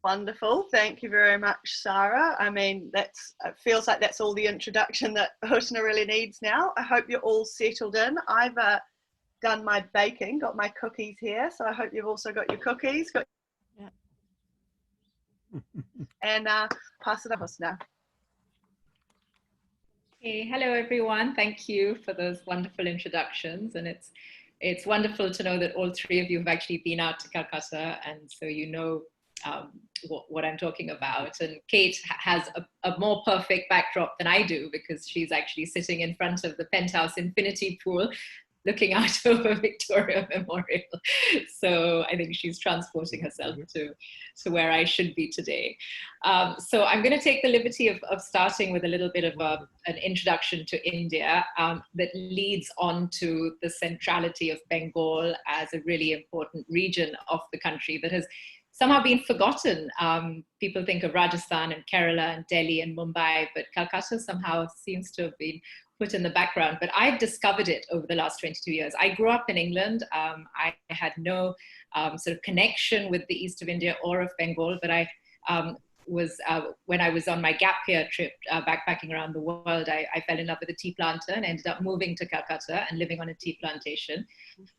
Wonderful. Thank you very much, Sarah. I mean, it feels like that's all the introduction that Husna really needs now. I hope you're all settled in. I've done my baking, got my cookies here, so I hope you've also got your cookies. And pass it on, Husna. Hey, hello everyone. Thank you for those wonderful introductions, and it's wonderful to know that all three of you have actually been out to Calcutta, and so you know what I'm talking about. And Kate has a more perfect backdrop than I do, because she's actually sitting in front of the penthouse infinity pool looking out over Victoria Memorial. So I think she's transporting herself to where I should be today. So I'm going to take the liberty of starting with a little bit of an introduction to India that leads on to the centrality of Bengal as a really important region of the country that has somehow been forgotten. People think of Rajasthan and Kerala and Delhi and Mumbai, but Calcutta somehow seems to have been put in the background. But I've discovered it over the last 22 years. I grew up in England. I had no sort of connection with the east of India or of Bengal, but I when I was on my gap year trip backpacking around the world, I fell in love with a tea planter and ended up moving to Calcutta and living on a tea plantation.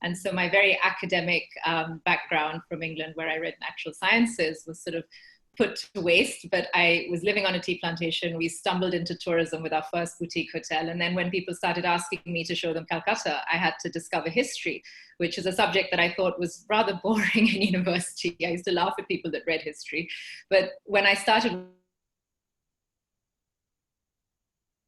And so my very academic background from England, where I read natural sciences, was sort of put to waste, but I was living on a tea plantation. We stumbled into tourism with our first boutique hotel. And then when people started asking me to show them Calcutta, I had to discover history, which is a subject that I thought was rather boring in university. I used to laugh at people that read history. But when I started...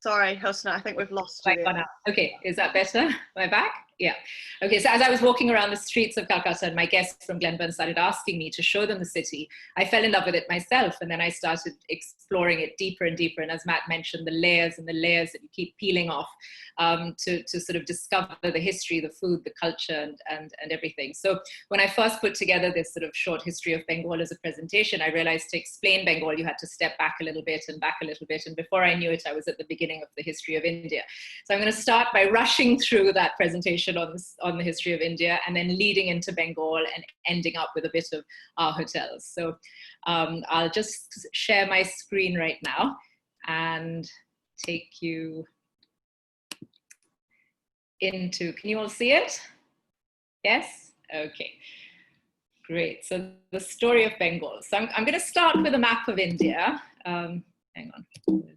Sorry, Husna, I think we've lost you there. Okay, is that better? Am I back? Yeah. Okay, so as I was walking around the streets of Calcutta and my guests from Glenburn started asking me to show them the city, I fell in love with it myself. And then I started exploring it deeper and deeper. And as Matt mentioned, the layers and the layers that you keep peeling off to sort of discover the history, the food, the culture, and everything. So when I first put together this sort of short history of Bengal as a presentation, I realized to explain Bengal, you had to step back a little bit and back a little bit. And before I knew it, I was at the beginning of the history of India. So I'm going to start by rushing through that presentation on the history of India, and then leading into Bengal and ending up with a bit of our hotels. So I'll just share my screen right now and take you into, can you all see it? Yes? Okay, great. So the story of Bengal. So I'm going to start with a map of India. Hang on. Ooh.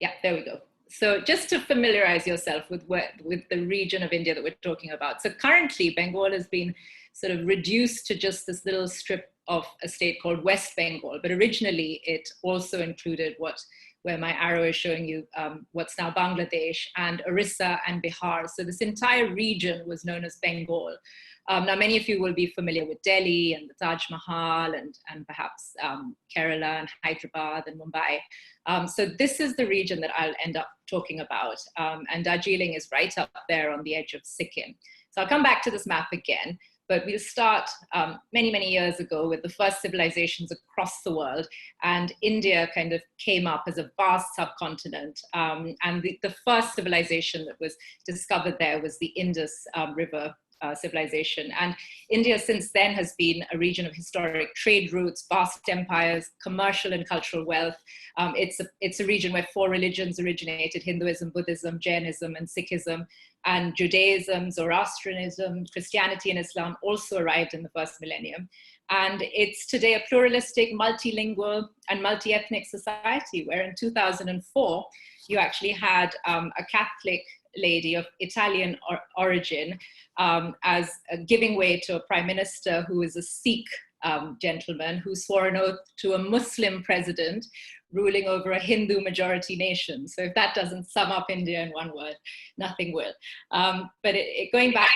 Yeah, there we go. So just to familiarize yourself with the region of India that we're talking about. So currently Bengal has been sort of reduced to just this little strip of a state called West Bengal, but originally it also included where my arrow is showing you what's now Bangladesh, and Orissa and Bihar. So this entire region was known as Bengal. Now, many of you will be familiar with Delhi and the Taj Mahal and perhaps Kerala and Hyderabad and Mumbai. So this is the region that I'll end up talking about. And Darjeeling is right up there on the edge of Sikkim. So I'll come back to this map again, but we'll start many, many years ago with the first civilizations across the world. And India kind of came up as a vast subcontinent. And the first civilization that was discovered there was the Indus River civilization. And India since then has been a region of historic trade routes, vast empires, commercial and cultural wealth. It's a region where 4 religions originated: Hinduism, Buddhism, Jainism, and Sikhism. And Judaism, Zoroastrianism, Christianity, and Islam also arrived in the first millennium. And it's today a pluralistic, multilingual, and multi-ethnic society, where in 2004, you actually had a Catholic lady of Italian origin as giving way to a prime minister who is a Sikh gentleman who swore an oath to a Muslim president ruling over a Hindu majority nation. So if that doesn't sum up India in one word, nothing will. But going back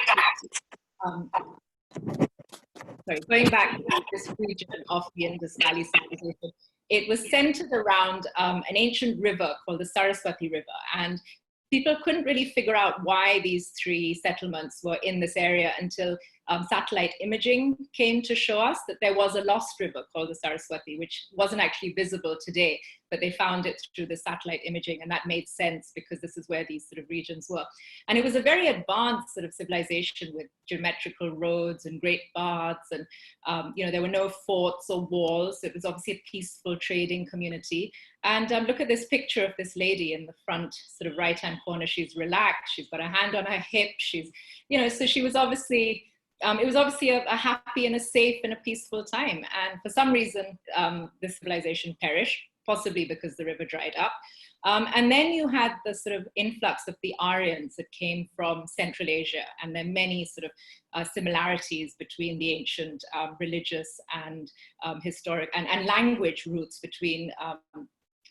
to this region of the Indus Valley civilization, it was centered around an ancient river called the Saraswati River. And people couldn't really figure out why these 3 settlements were in this area until satellite imaging came to show us that there was a lost river called the Saraswati, which wasn't actually visible today, but they found it through the satellite imaging, and that made sense because this is where these sort of regions were. And it was a very advanced sort of civilization with geometrical roads and great baths, and there were no forts or walls. It was obviously a peaceful trading community. And look at this picture of this lady in the front sort of right-hand corner. She's relaxed, she's got her hand on her hip, she's, so she was obviously, it was obviously a happy and a safe and a peaceful time. And for some reason, the civilization perished, possibly because the river dried up. And then you had the sort of influx of the Aryans that came from Central Asia. And there are many sort of similarities between the ancient religious and historic and language roots between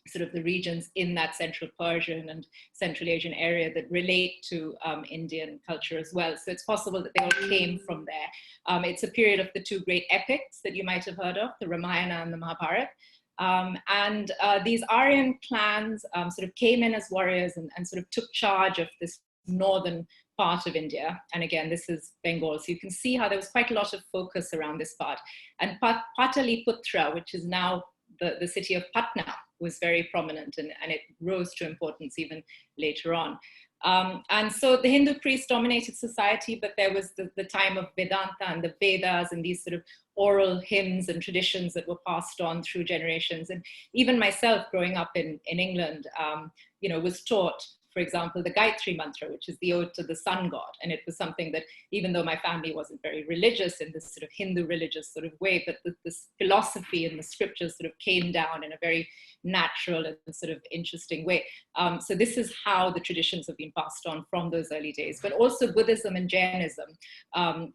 sort of the regions in that Central Persian and Central Asian area that relate to Indian culture as well. So it's possible that they all came from there. It's a period of the two great epics that you might have heard of, the Ramayana and the Mahabharata. And these Aryan clans sort of came in as warriors and sort of took charge of this northern part of India. And again, this is Bengal. So you can see how there was quite a lot of focus around this part. And Pataliputra, which is now the city of Patna, was very prominent, and it rose to importance even later on. And so the Hindu priests dominated society, but there was the time of Vedanta and the Vedas and these sort of oral hymns and traditions that were passed on through generations. And even myself growing up in England, was taught, for example, the Gayatri Mantra, which is the ode to the sun god. And it was something that, even though my family wasn't very religious in this sort of Hindu religious sort of way, but this philosophy and the scriptures sort of came down in a very natural and sort of interesting way. So this is how the traditions have been passed on from those early days. But also Buddhism and Jainism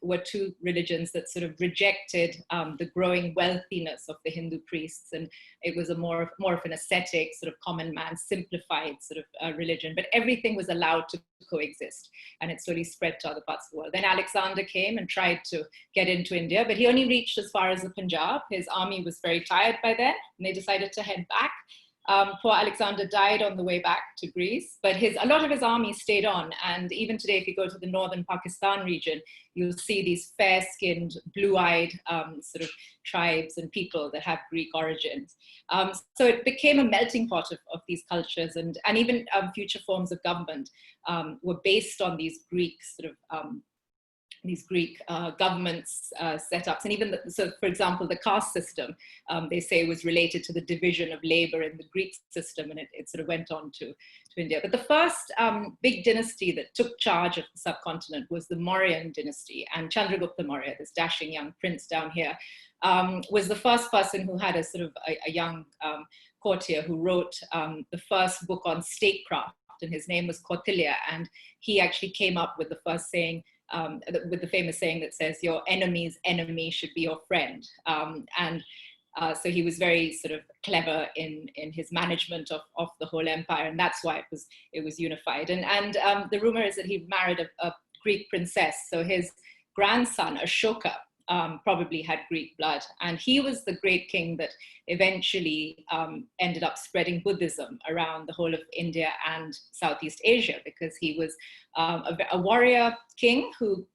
were two religions that sort of rejected the growing wealthiness of the Hindu priests. And it was a more of an ascetic, sort of common man, simplified sort of religion. But everything was allowed to coexist, and it slowly spread to other parts of the world. Then Alexander came and tried to get into India, but he only reached as far as the Punjab. His army was very tired by then, and they decided to head back. Poor Alexander died on the way back to Greece, but a lot of his army stayed on. And even today, if you go to the northern Pakistan region, you'll see these fair-skinned, blue-eyed sort of tribes and people that have Greek origins. So it became a melting pot of these cultures, and even future forms of government were based on these Greek sort of governments setups. And even, so for example, the caste system, they say was related to the division of labor in the Greek system, and it sort of went on to India. But the first big dynasty that took charge of the subcontinent was the Mauryan dynasty. And Chandragupta Maurya, this dashing young prince down here, was the first person who had a sort of a young courtier who wrote the first book on statecraft, and his name was Kautilya. And he actually came up with the first saying, with the famous saying that says, "Your enemy's enemy should be your friend." So he was very sort of clever in his management of the whole empire, and that's why it was unified. And the rumor is that he married a Greek princess. So his grandson Ashoka probably had Greek blood, and he was the great king that eventually ended up spreading Buddhism around the whole of India and Southeast Asia, because he was a warrior king who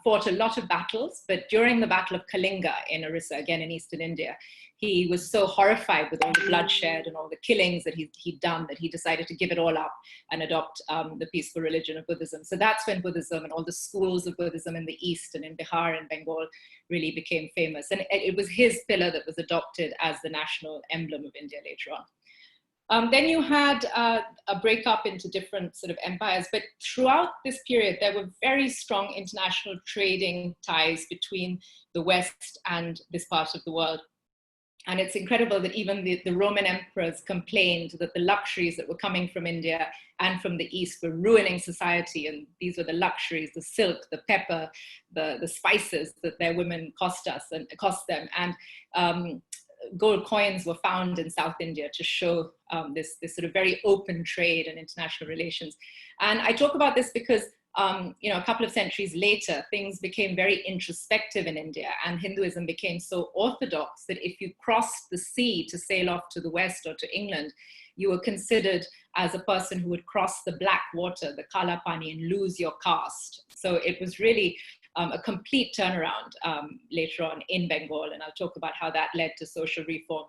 fought a lot of battles. But during the Battle of Kalinga in Orissa, again in eastern India, he was so horrified with all the bloodshed and all the killings that he'd done that he decided to give it all up and adopt the peaceful religion of Buddhism. So that's when Buddhism and all the schools of Buddhism in the East and in Bihar and Bengal really became famous. And it was his pillar that was adopted as the national emblem of India later on. Then you had a breakup into different sort of empires, but throughout this period, there were very strong international trading ties between the West and this part of the world. And it's incredible that even the Roman emperors complained that the luxuries that were coming from India and from the East were ruining society. And these were the luxuries, the silk, the pepper, the spices that their women cost them. And gold coins were found in South India to show this sort of very open trade and international relations. And I talk about this because a couple of centuries later, things became very introspective in India, and Hinduism became so orthodox that if you crossed the sea to sail off to the West or to England, you were considered as a person who would cross the black water, the Kala Pani, and lose your caste. So it was really a complete turnaround later on in Bengal. And I'll talk about how that led to social reform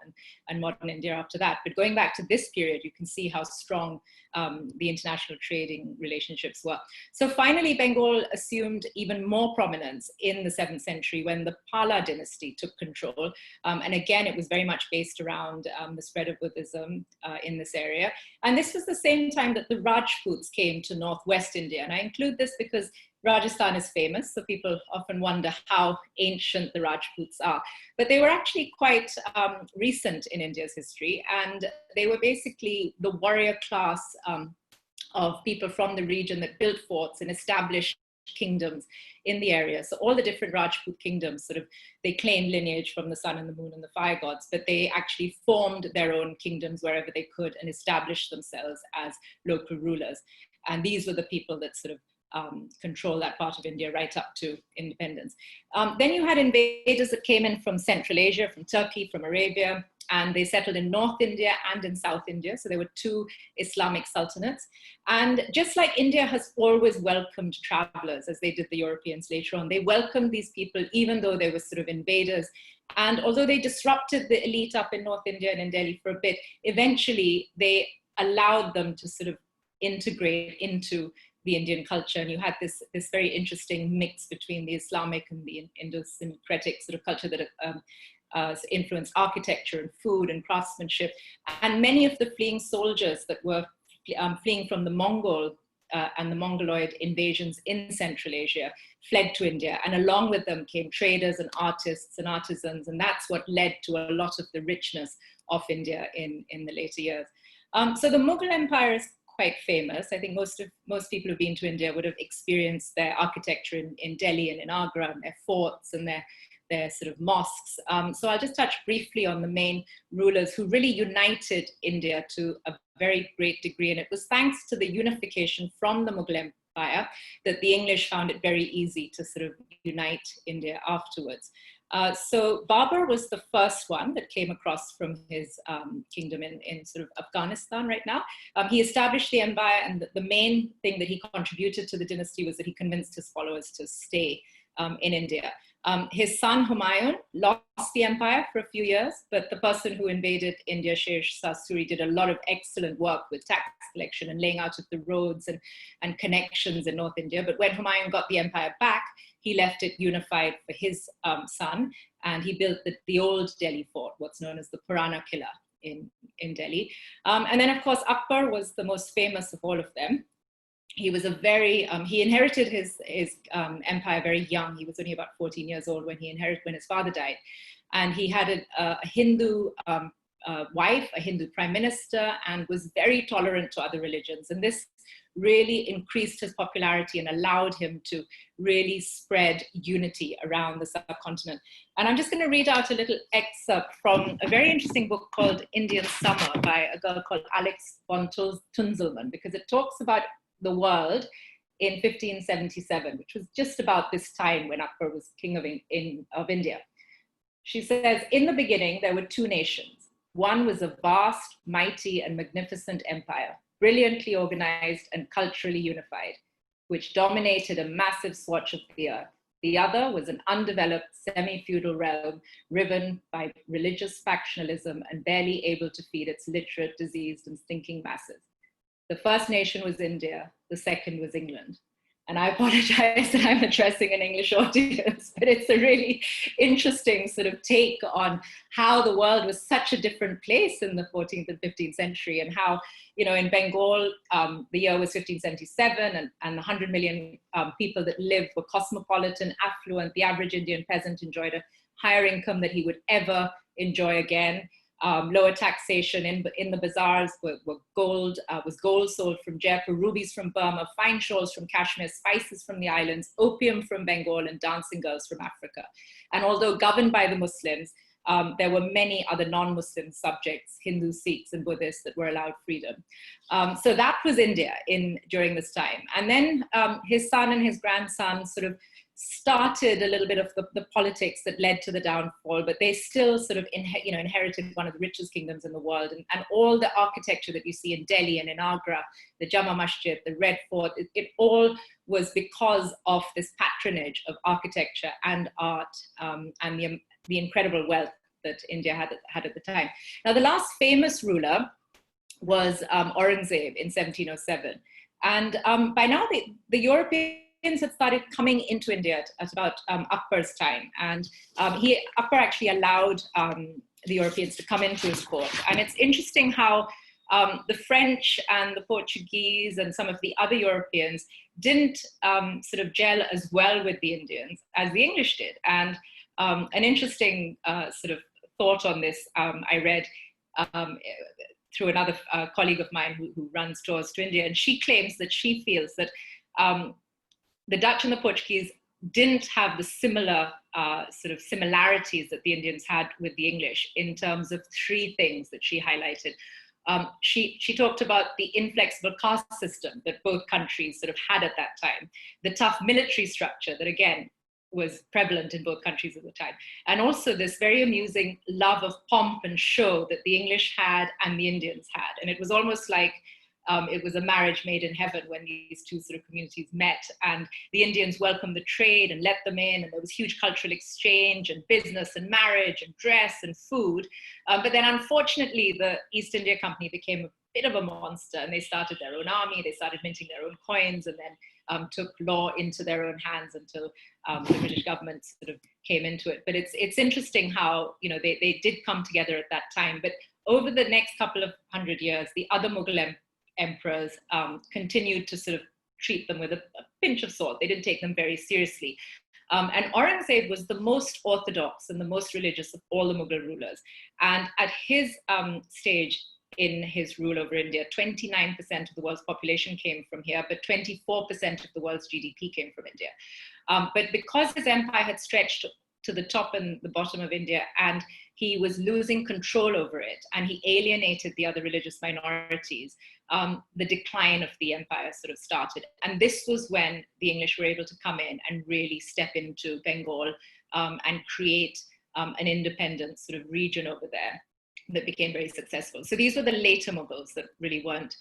and modern India after that. But going back to this period, you can see how strong the international trading relationships were. So finally, Bengal assumed even more prominence in the 7th century when the Pala dynasty took control. And again, it was very much based around the spread of Buddhism in this area. And this was the same time that the Rajputs came to northwest India. And I include this because Rajasthan is famous, so people often wonder how ancient the Rajputs are. But they were actually quite recent in India's history, and they were basically the warrior class of people from the region that built forts and established kingdoms in the area. So all the different Rajput kingdoms, they claimed lineage from the sun and the moon and the fire gods, but they actually formed their own kingdoms wherever they could and established themselves as local rulers. And these were the people that control that part of India right up to independence. Then you had invaders that came in from Central Asia, from Turkey, from Arabia, and they settled in North India and in South India. So there were 2 Islamic sultanates. And just like India has always welcomed travelers, as they did the Europeans later on, they welcomed these people even though they were invaders. And although they disrupted the elite up in North India and in Delhi for a bit, eventually they allowed them to integrate into the Indian culture. And you had this very interesting mix between the Islamic and the Indo-Syncretic culture that influenced architecture and food and craftsmanship. And many of the fleeing soldiers that were fleeing from the Mongol and the Mongoloid invasions in Central Asia fled to India. And along with them came traders and artists and artisans. And that's what led to a lot of the richness of India in the later years. So the Mughal Empire is quite famous. I think most people who've been to India would have experienced their architecture in Delhi and in Agra, and their forts and their mosques. So I'll just touch briefly on the main rulers who really united India to a very great degree. And it was thanks to the unification from the Mughal Empire that the English found it very easy to unite India afterwards. So Babur was the first one that came across from his kingdom in Afghanistan right now. He established the empire, and the main thing that he contributed to the dynasty was that he convinced his followers to stay in India. His son Humayun lost the empire for a few years, but the person who invaded India, Sher Shah Suri, did a lot of excellent work with tax collection and laying out of the roads and connections in North India. But when Humayun got the empire back, he left it unified for his son, and he built the old Delhi fort, what's known as the Purana Killa in Delhi. And then, of course, Akbar was the most famous of all of them. He was he inherited his empire very young. He was only about 14 years old when his father died. And he had a Hindu wife, a Hindu prime minister, and was very tolerant to other religions. And this really increased his popularity and allowed him to really spread unity around the subcontinent. And I'm just going to read out a little excerpt from a very interesting book called Indian Summer by a girl called Alex von Tunzelmann, because it talks about the world in 1577, which was just about this time when Akbar was king of India. She says, in the beginning, there were 2 nations. One was a vast, mighty, and magnificent empire, brilliantly organized and culturally unified, which dominated a massive swatch of the earth. The other was an undeveloped semi-feudal realm riven by religious factionalism and barely able to feed its literate, diseased, and stinking masses. The first nation was India, the second was England. And I apologize that I'm addressing an English audience, but it's a really interesting take on how the world was such a different place in the 14th and 15th century, and how, in Bengal, the year was 1577, and 100 million people that lived were cosmopolitan, affluent. The average Indian peasant enjoyed a higher income that he would ever enjoy again. Lower taxation in the bazaars was gold sold from Jaipur, rubies from Burma, fine shawls from Kashmir, spices from the islands, opium from Bengal, and dancing girls from Africa. And although governed by the Muslims, there were many other non-Muslim subjects, Hindus, Sikhs, and Buddhists, that were allowed freedom. So that was India during this time. And then his son and his grandson started a little bit of the politics that led to the downfall, but they still sort of inherited one of the richest kingdoms in the world. And all the architecture that you see in Delhi and in Agra, the Jama Masjid, the Red Fort, it all was because of this patronage of architecture and art, and the incredible wealth that India had at the time. Now, the last famous ruler was Aurangzeb in 1707. And by now, the Europeans had started coming into India at about Akbar's time. And Akbar actually allowed the Europeans to come into his court. And it's interesting how the French and the Portuguese and some of the other Europeans didn't sort of gel as well with the Indians as the English did. And an interesting sort of thought on this I read through another colleague of mine who runs tours to India, and she claims that she feels that the Dutch and the Portuguese didn't have the similar sort of similarities that the Indians had with the English in terms of three things that she highlighted. She talked about the inflexible caste system that both countries sort of had at that time, the tough military structure that again was prevalent in both countries at the time, and also this very amusing love of pomp and show that the English had and the Indians had. And it was almost like it was a marriage made in heaven when these two sort of communities met, and the Indians welcomed the trade and let them in, and there was huge cultural exchange and business and marriage and dress and food. But then unfortunately, the East India Company became a bit of a monster, and they started their own army, they started minting their own coins, and then took law into their own hands until the British government sort of came into it. But it's interesting how, you know, they did come together at that time. But over the next couple of 100 years, the other Mughal emperors continued to sort of treat them with a pinch of salt. They didn't take them very seriously. And Aurangzeb was the most orthodox and the most religious of all the Mughal rulers. And at his stage in his rule over India, 29% of the world's population came from here, but 24% of the world's GDP came from India. But because his empire had stretched to the top and the bottom of India, and he was losing control over it, and he alienated the other religious minorities, the decline of the empire sort of started. And this was when the English were able to come in and really step into Bengal and create an independent sort of region over there that became very successful. So these were the later Mughals that really weren't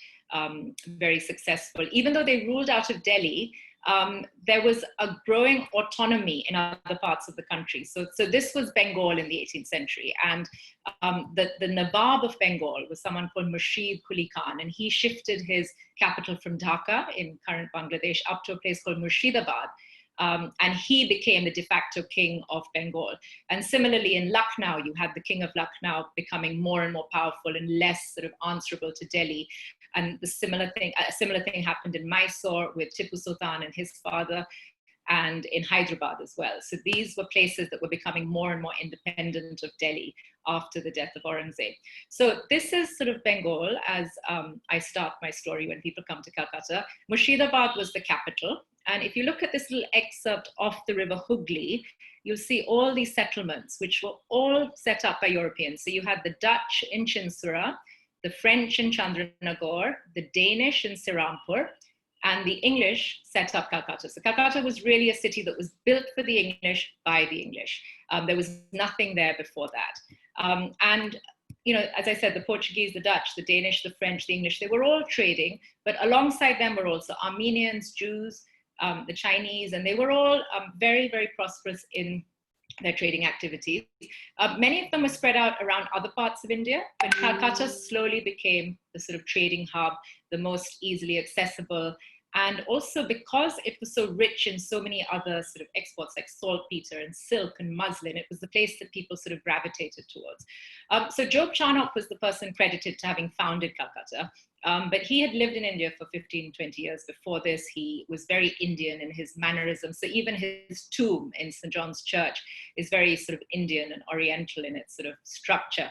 very successful. Even though they ruled out of Delhi, there was a growing autonomy in other parts of the country. So this was Bengal in the 18th century. And the Nawab of Bengal was someone called Murshid Quli Khan, and he shifted his capital from Dhaka in current Bangladesh up to a place called Murshidabad. And he became the de facto king of Bengal. And similarly in Lucknow, you had the king of Lucknow becoming more and more powerful and less sort of answerable to Delhi. And a similar thing happened in Mysore with Tipu Sultan and his father, and in Hyderabad as well. So these were places that were becoming more and more independent of Delhi after the death of Aurangzeb. So this is sort of Bengal as I start my story when people come to Calcutta. Murshidabad was the capital. And if you look at this little excerpt off the river Hooghly, you'll see all these settlements, which were all set up by Europeans. So you had the Dutch in Chinsura, the French in Chandranagore, the Danish in Sirampur, and the English set up Calcutta. So Calcutta was really a city that was built for the English by the English. There was nothing there before that. And you know, as I said, the Portuguese, the Dutch, the Danish, the French, the English, they were all trading, but alongside them were also Armenians, Jews, the Chinese, and they were all very, very prosperous in their trading activities. Many of them were spread out around other parts of India, but Calcutta slowly became the sort of trading hub, the most easily accessible. And also because it was so rich in so many other sort of exports like saltpeter and silk and muslin, it was the place that people sort of gravitated towards. So Job Charnock was the person credited to having founded Calcutta. But he had lived in India for 15, 20 years before this. He was very Indian in his mannerisms. So even his tomb in St. John's Church is very sort of Indian and Oriental in its sort of structure.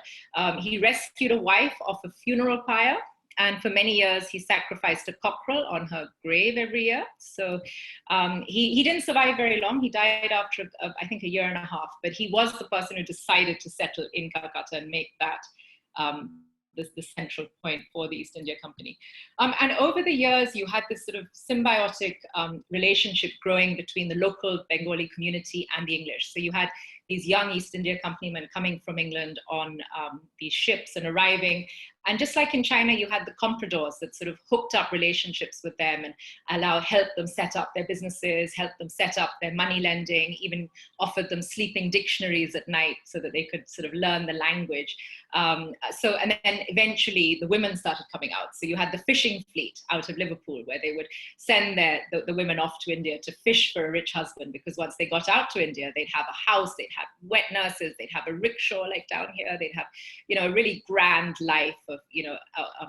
He rescued a wife off a funeral pyre. And for many years, he sacrificed a cockerel on her grave every year. So he didn't survive very long. He died after, I think, a year and a half. But he was the person who decided to settle in Calcutta and make that the central point for the East India Company. And over the years, you had this sort of symbiotic relationship growing between the local Bengali community and the English. So you had these young East India Company men coming from England on these ships and arriving. And just like in China, you had the compradors that sort of hooked up relationships with them and helped them set up their businesses, helped them set up their money lending, even offered them sleeping dictionaries at night so that they could sort of learn the language. And then eventually the women started coming out. So you had the fishing fleet out of Liverpool, where they would send the women off to India to fish for a rich husband, because once they got out to India, they'd have a house, they'd have wet nurses, they'd have a rickshaw like down here, they'd have, a really grand life of,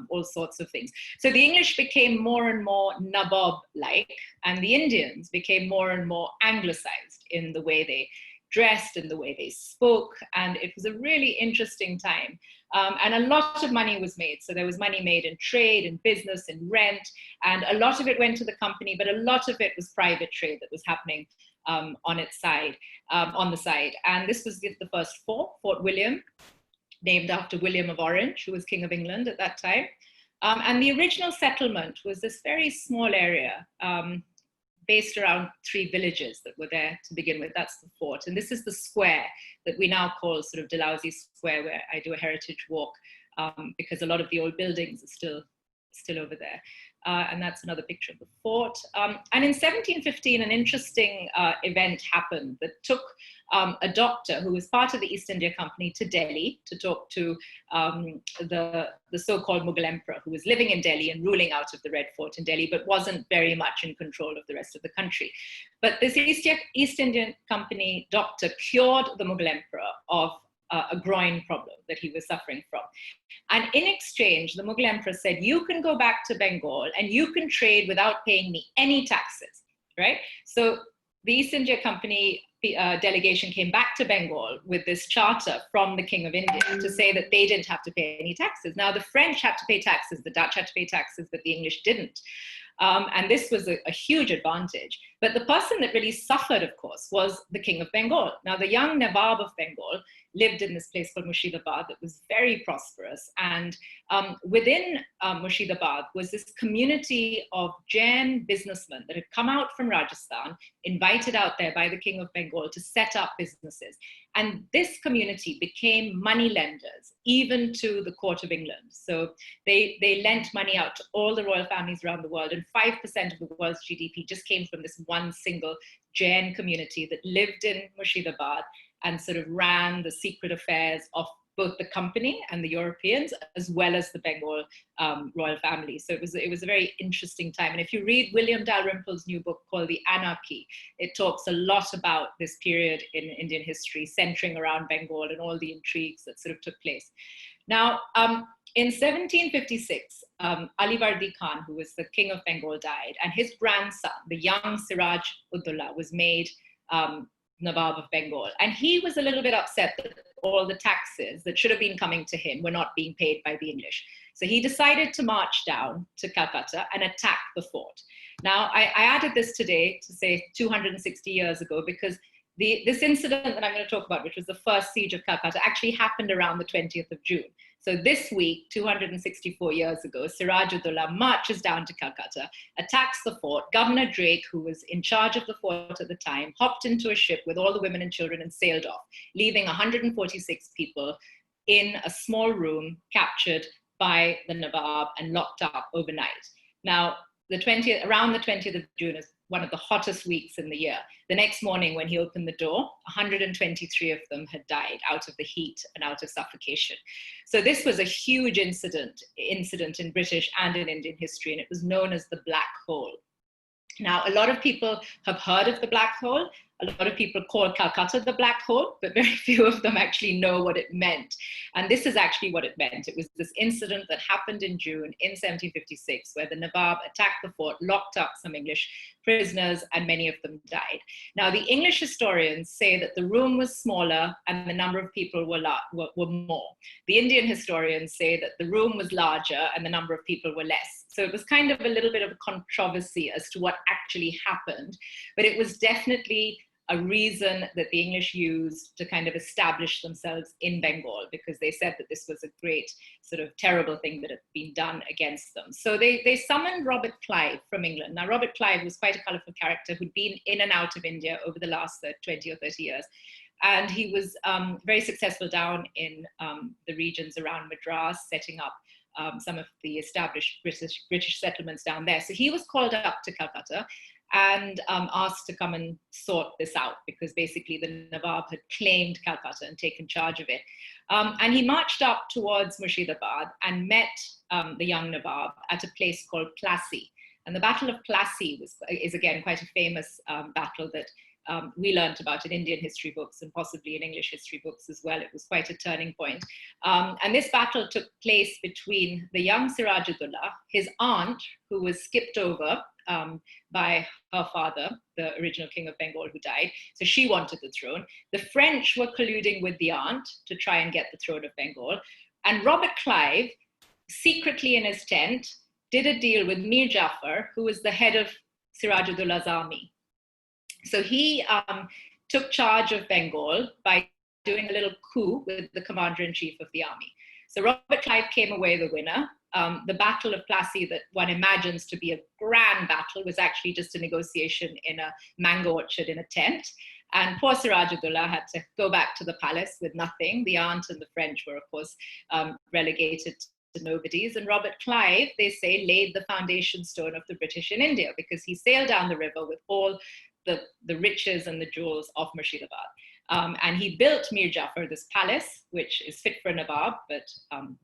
all sorts of things. So the English became more and more Nabob-like, and the Indians became more and more anglicized in the way they dressed, in the way they spoke, and it was a really interesting time. And a lot of money was made. So there was money made in trade, in business, in rent, and a lot of it went to the company, but a lot of it was private trade that was happening on the side. And this was the first fort, Fort William, named after William of Orange, who was King of England at that time. And the original settlement was this very small area based around 3 villages that were there to begin with. That's the fort. And this is the square that we now call sort of Dalhousie Square, where I do a heritage walk, because a lot of the old buildings are still over there. And that's another picture of the fort. And in 1715, an interesting event happened that took a doctor who was part of the East India Company to Delhi to talk to the so-called Mughal Emperor, who was living in Delhi and ruling out of the Red Fort in Delhi, but wasn't very much in control of the rest of the country. But this East Indian Company doctor cured the Mughal Emperor of a groin problem that he was suffering from. And in exchange, the Mughal Emperor said, you can go back to Bengal and you can trade without paying me any taxes, right? So the East India Company delegation came back to Bengal with this charter from the King of India to say that they didn't have to pay any taxes. Now the French had to pay taxes, the Dutch had to pay taxes, but the English didn't. And this was a huge advantage. But the person that really suffered, of course, was the King of Bengal. Now, the young Nawab of Bengal lived in this place called Murshidabad that was very prosperous. And within Murshidabad was this community of Jain businessmen that had come out from Rajasthan, invited out there by the King of Bengal to set up businesses. And this community became money lenders, even to the court of England. So they lent money out to all the royal families around the world, and 5% of the world's GDP just came from this one single Jain community that lived in Murshidabad and sort of ran the secret affairs of both the company and the Europeans, as well as the Bengal royal family. So it was a very interesting time. And if you read William Dalrymple's new book called The Anarchy, it talks a lot about this period in Indian history, centering around Bengal and all the intrigues that sort of took place. Now, in 1756, Ali Vardi Khan, who was the king of Bengal, died, and his grandson, the young Siraj Uddaulah, was made Nawab of Bengal. And he was a little bit upset that all the taxes that should have been coming to him were not being paid by the English. So he decided to march down to Calcutta and attack the fort. Now, I added this today to say 260 years ago, because this incident that I'm going to talk about, which was the first siege of Calcutta, actually happened around the 20th of June. So this week, 264 years ago, Siraj Uddaulah marches down to Calcutta, attacks the fort. Governor Drake, who was in charge of the fort at the time, hopped into a ship with all the women and children and sailed off, leaving 146 people in a small room captured by the Nawab and locked up overnight. Now, around the 20th of June is one of the hottest weeks in the year. The next morning when he opened the door, 123 of them had died out of the heat and out of suffocation. So this was a huge incident in British and in Indian history, and it was known as the Black Hole. Now, a lot of people have heard of the Black Hole. A lot of people call Calcutta the Black Hole, but very few of them actually know what it meant. And this is actually what it meant. It was this incident that happened in June in 1756, where the Nawab attacked the fort, locked up some English prisoners, and many of them died. Now, the English historians say that the room was smaller and the number of people were more. The Indian historians say that the room was larger and the number of people were less. So it was kind of a little bit of a controversy as to what actually happened, but it was definitely a reason that the English used to kind of establish themselves in Bengal, because they said that this was a great sort of terrible thing that had been done against them. So they summoned Robert Clive from England. Now, Robert Clive was quite a colourful character who'd been in and out of India over the last 20 or 30 years. And he was very successful down in the regions around Madras, setting up some of the established British settlements down there. So he was called up to Calcutta and asked to come and sort this out, because basically the Nawab had claimed Calcutta and taken charge of it. And he marched up towards Murshidabad and met the young Nawab at a place called Plassey. And the Battle of Plassey is again quite a famous battle that we learnt about in Indian history books and possibly in English history books as well. It was quite a turning point. And this battle took place between the young Siraj-ud-Dawla, his aunt, who was skipped over by her father, the original king of Bengal who died. So she wanted the throne. The French were colluding with the aunt to try and get the throne of Bengal. And Robert Clive, secretly in his tent, did a deal with Mir Jafar, who was the head of Siraj-ud-Dawla's army. So he took charge of Bengal by doing a little coup with the commander-in-chief of the army. So Robert Clive came away the winner. The Battle of Plassey, that one imagines to be a grand battle, was actually just a negotiation in a mango orchard in a tent. And poor Siraj-ud-Dawla had to go back to the palace with nothing. The aunt and the French were, of course, relegated to nobodies. And Robert Clive, they say, laid the foundation stone of the British in India, because he sailed down the river with all the riches and the jewels of Murshidabad. And he built Mir Jafar this palace, which is fit for a Nawab, but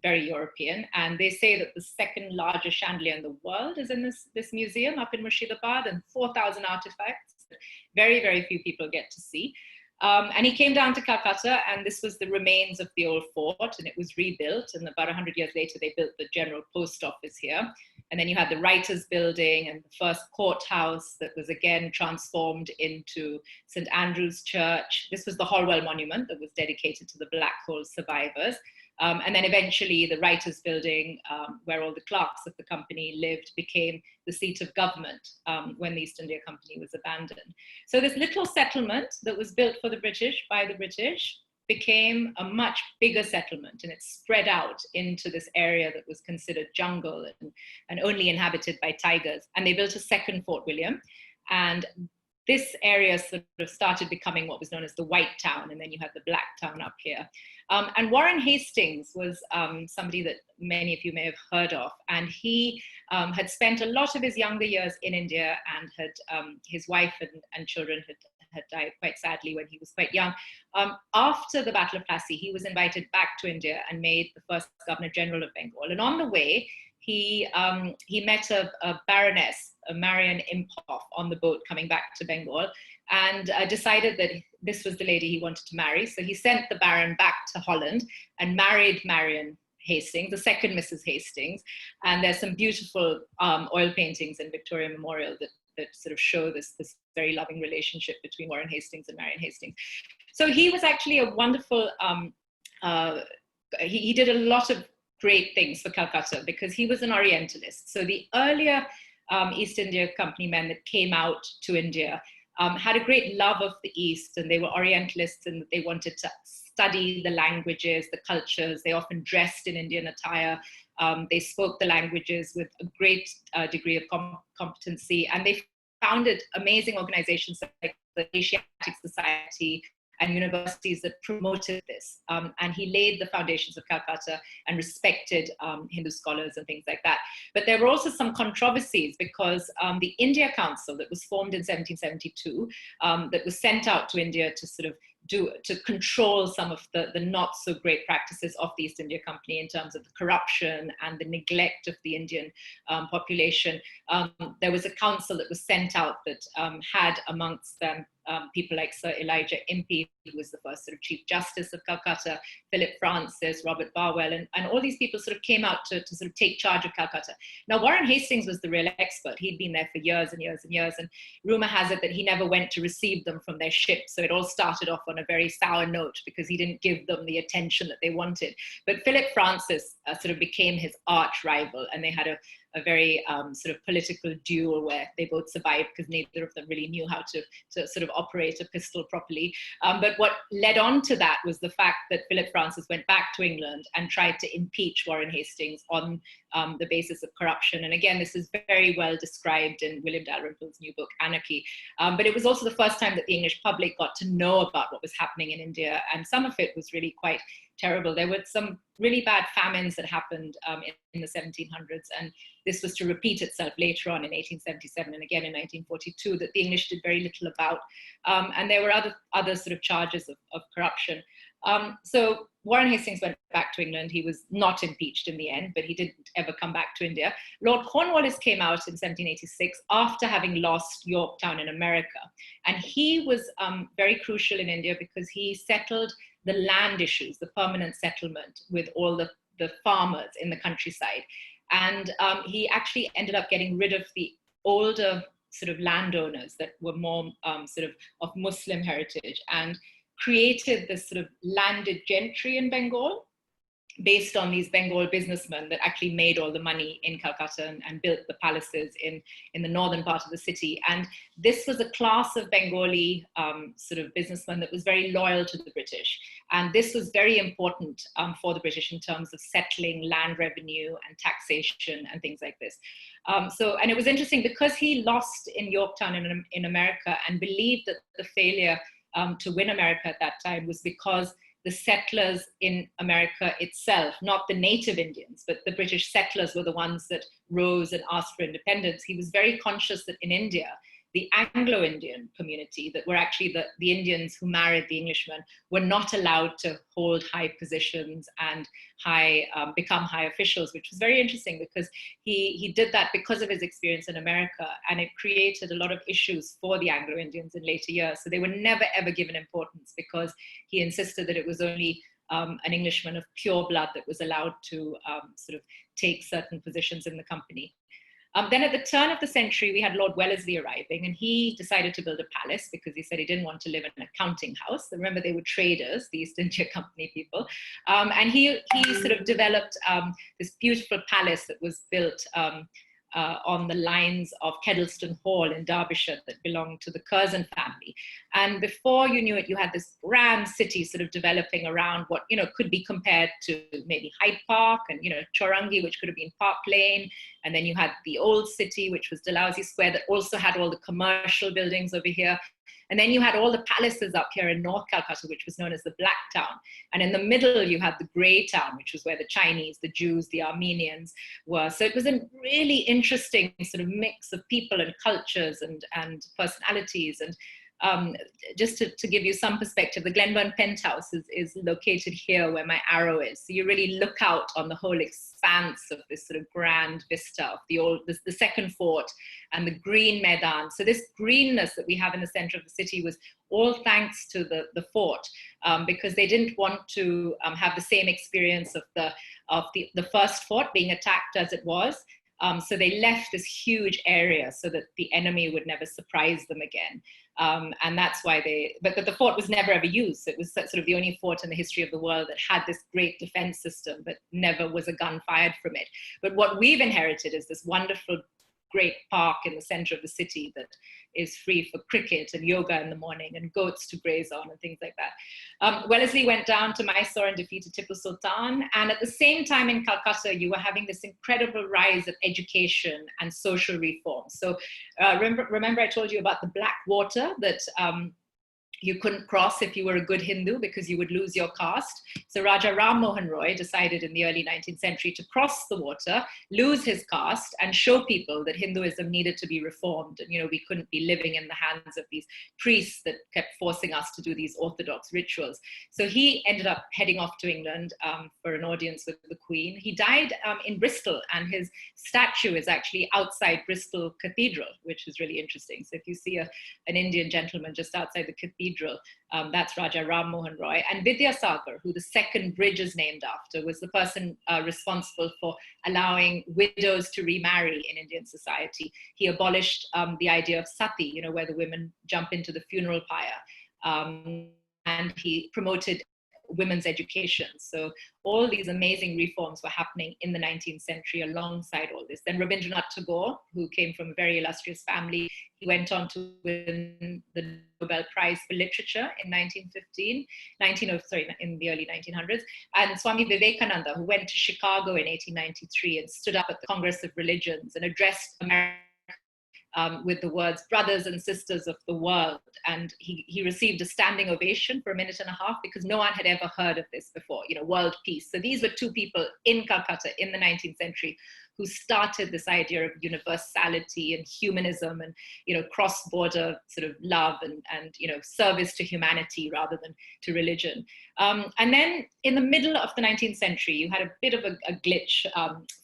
very European. And they say that the second largest chandelier in the world is in this museum up in Murshidabad, and 4,000 artifacts that very, very few people get to see. And he came down to Calcutta, and this was the remains of the old fort, and it was rebuilt. And about 100 years later, they built the general post office here. And then you had the writers' building and the first courthouse that was again transformed into St. Andrew's Church. This was the Holwell Monument that was dedicated to the Black Hole survivors. And then eventually the writers' building, where all the clerks of the company lived, became the seat of government when the East India Company was abandoned. So this little settlement that was built for the British, by the British, became a much bigger settlement, and it spread out into this area that was considered jungle and only inhabited by tigers. And they built a second Fort William, and this area sort of started becoming what was known as the White Town, and then you had the Black Town up here. And Warren Hastings was somebody that many of you may have heard of, and he had spent a lot of his younger years in India, and had his wife and children had died quite sadly when he was quite young. After the Battle of Plassey, he was invited back to India and made the first Governor General of Bengal. And on the way, he met a baroness, Marian Imhoff, on the boat coming back to Bengal, and decided that this was the lady he wanted to marry. So he sent the baron back to Holland and married Marian Hastings, the second Mrs. Hastings. And there's some beautiful oil paintings in Victoria Memorial that sort of show this very loving relationship between Warren Hastings and Marian Hastings. So he was actually a wonderful, he did a lot of great things for Calcutta because he was an Orientalist. So the earlier East India Company men that came out to India had a great love of the East, and they were Orientalists, and they wanted to study the languages, the cultures. They often dressed in Indian attire. They spoke the languages with a great degree of competency, and they founded amazing organizations like the Asiatic Society and universities that promoted this. And he laid the foundations of Calcutta and respected Hindu scholars and things like that. But there were also some controversies because the India Council that was formed in 1772, that was sent out to India to sort of to control some of the not so great practices of the East India Company in terms of the corruption and the neglect of the Indian population. There was a council that was sent out that had amongst them people like Sir Elijah Impey, who was the first sort of Chief Justice of Calcutta, Philip Francis, Robert Barwell, and all these people sort of came out to sort of take charge of Calcutta. Now, Warren Hastings was the real expert. He'd been there for years and years and years, and rumor has it that he never went to receive them from their ship. So it all started off on a very sour note because he didn't give them the attention that they wanted. But Philip Francis sort of became his arch rival, and they had a very sort of political duel where they both survived because neither of them really knew how to sort of operate a pistol properly. But what led on to that was the fact that Philip Francis went back to England and tried to impeach Warren Hastings on the basis of corruption. And again, this is very well described in William Dalrymple's new book, Anarchy. But it was also the first time that the English public got to know about what was happening in India. And some of it was really quite terrible. There were some really bad famines that happened in the 1700s. And this was to repeat itself later on in 1877 and again in 1942 that the English did very little about. And there were other sort of charges of corruption. So Warren Hastings went back to England. He was not impeached in the end, but he didn't ever come back to India. Lord Cornwallis came out in 1786 after having lost Yorktown in America. And he was very crucial in India because he settled the land issues, the permanent settlement with all the farmers in the countryside. And he actually ended up getting rid of the older sort of landowners that were more sort of Muslim heritage, and created this sort of landed gentry in Bengal based on these Bengal businessmen that actually made all the money in Calcutta and built the palaces in the northern part of the city. And this was a class of Bengali sort of businessmen that was very loyal to the British. And this was very important for the British in terms of settling land revenue and taxation and things like this. And it was interesting because he lost in Yorktown in America and believed that the failure to win America at that time was because the settlers in America itself, not the native Indians, but the British settlers were the ones that rose and asked for independence. He was very conscious that in India, the Anglo-Indian community, that were actually the Indians who married the Englishmen, were not allowed to hold high positions and become high officials, which was very interesting because he did that because of his experience in America, and it created a lot of issues for the Anglo-Indians in later years. So they were never ever given importance because he insisted that it was only an Englishman of pure blood that was allowed to sort of take certain positions in the company. Then at the turn of the century, we had Lord Wellesley arriving, and he decided to build a palace because he said he didn't want to live in a counting house. Remember, they were traders, the East India Company people. And he sort of developed this beautiful palace that was built on the lines of Kedleston Hall in Derbyshire that belonged to the Curzon family. And before you knew it, you had this grand city sort of developing around what, could be compared to maybe Hyde Park and, Chowrangi, which could have been Park Lane. And then you had the old city, which was Dalhousie Square, that also had all the commercial buildings over here. And then you had all the palaces up here in North Calcutta, which was known as the Black Town. And in the middle, you had the Grey Town, which was where the Chinese, the Jews, the Armenians were. So it was a really interesting sort of mix of people and cultures and personalities. And just to give you some perspective, the Glenburn Penthouse is located here where my arrow is. So you really look out on the whole expanse of this sort of grand vista of the second fort and the green Maidan. So this greenness that we have in the center of the city was all thanks to the fort, because they didn't want to have the same experience of the first fort being attacked as it was. So they left this huge area so that the enemy would never surprise them again. And that's why but the fort was never ever used. It was sort of the only fort in the history of the world that had this great defense system, but never was a gun fired from it. But what we've inherited is this wonderful great park in the center of the city that is free for cricket and yoga in the morning and goats to graze on and things like that. Wellesley went down to Mysore and defeated Tipu Sultan. And at the same time in Calcutta, you were having this incredible rise of education and social reform. So remember I told you about the black water that you couldn't cross if you were a good Hindu because you would lose your caste. So Raja Ram Mohan Roy decided in the early 19th century to cross the water, lose his caste, and show people that Hinduism needed to be reformed. And, we couldn't be living in the hands of these priests that kept forcing us to do these orthodox rituals. So he ended up heading off to England for an audience with the Queen. He died in Bristol, and his statue is actually outside Bristol Cathedral, which is really interesting. So if you see an Indian gentleman just outside the cathedral, that's Raja Ram Mohan Roy. And Vidyasagar, who the second bridge is named after, was the person responsible for allowing widows to remarry in Indian society. He abolished the idea of sati, where the women jump into the funeral pyre. And he promoted women's education. So all these amazing reforms were happening in the 19th century alongside all this. Then Rabindranath Tagore, who came from a very illustrious family, he went on to win the Nobel Prize for Literature in 1915, in the early 1900s. And Swami Vivekananda, who went to Chicago in 1893 and stood up at the Congress of Religions and addressed America with the words brothers and sisters of the world. And he received a standing ovation for a minute and a half because no one had ever heard of this before, world peace. So these were two people in Calcutta in the 19th century who started this idea of universality and humanism and, cross-border sort of love and service to humanity rather than to religion. And then in the middle of the 19th century, you had a bit of a glitch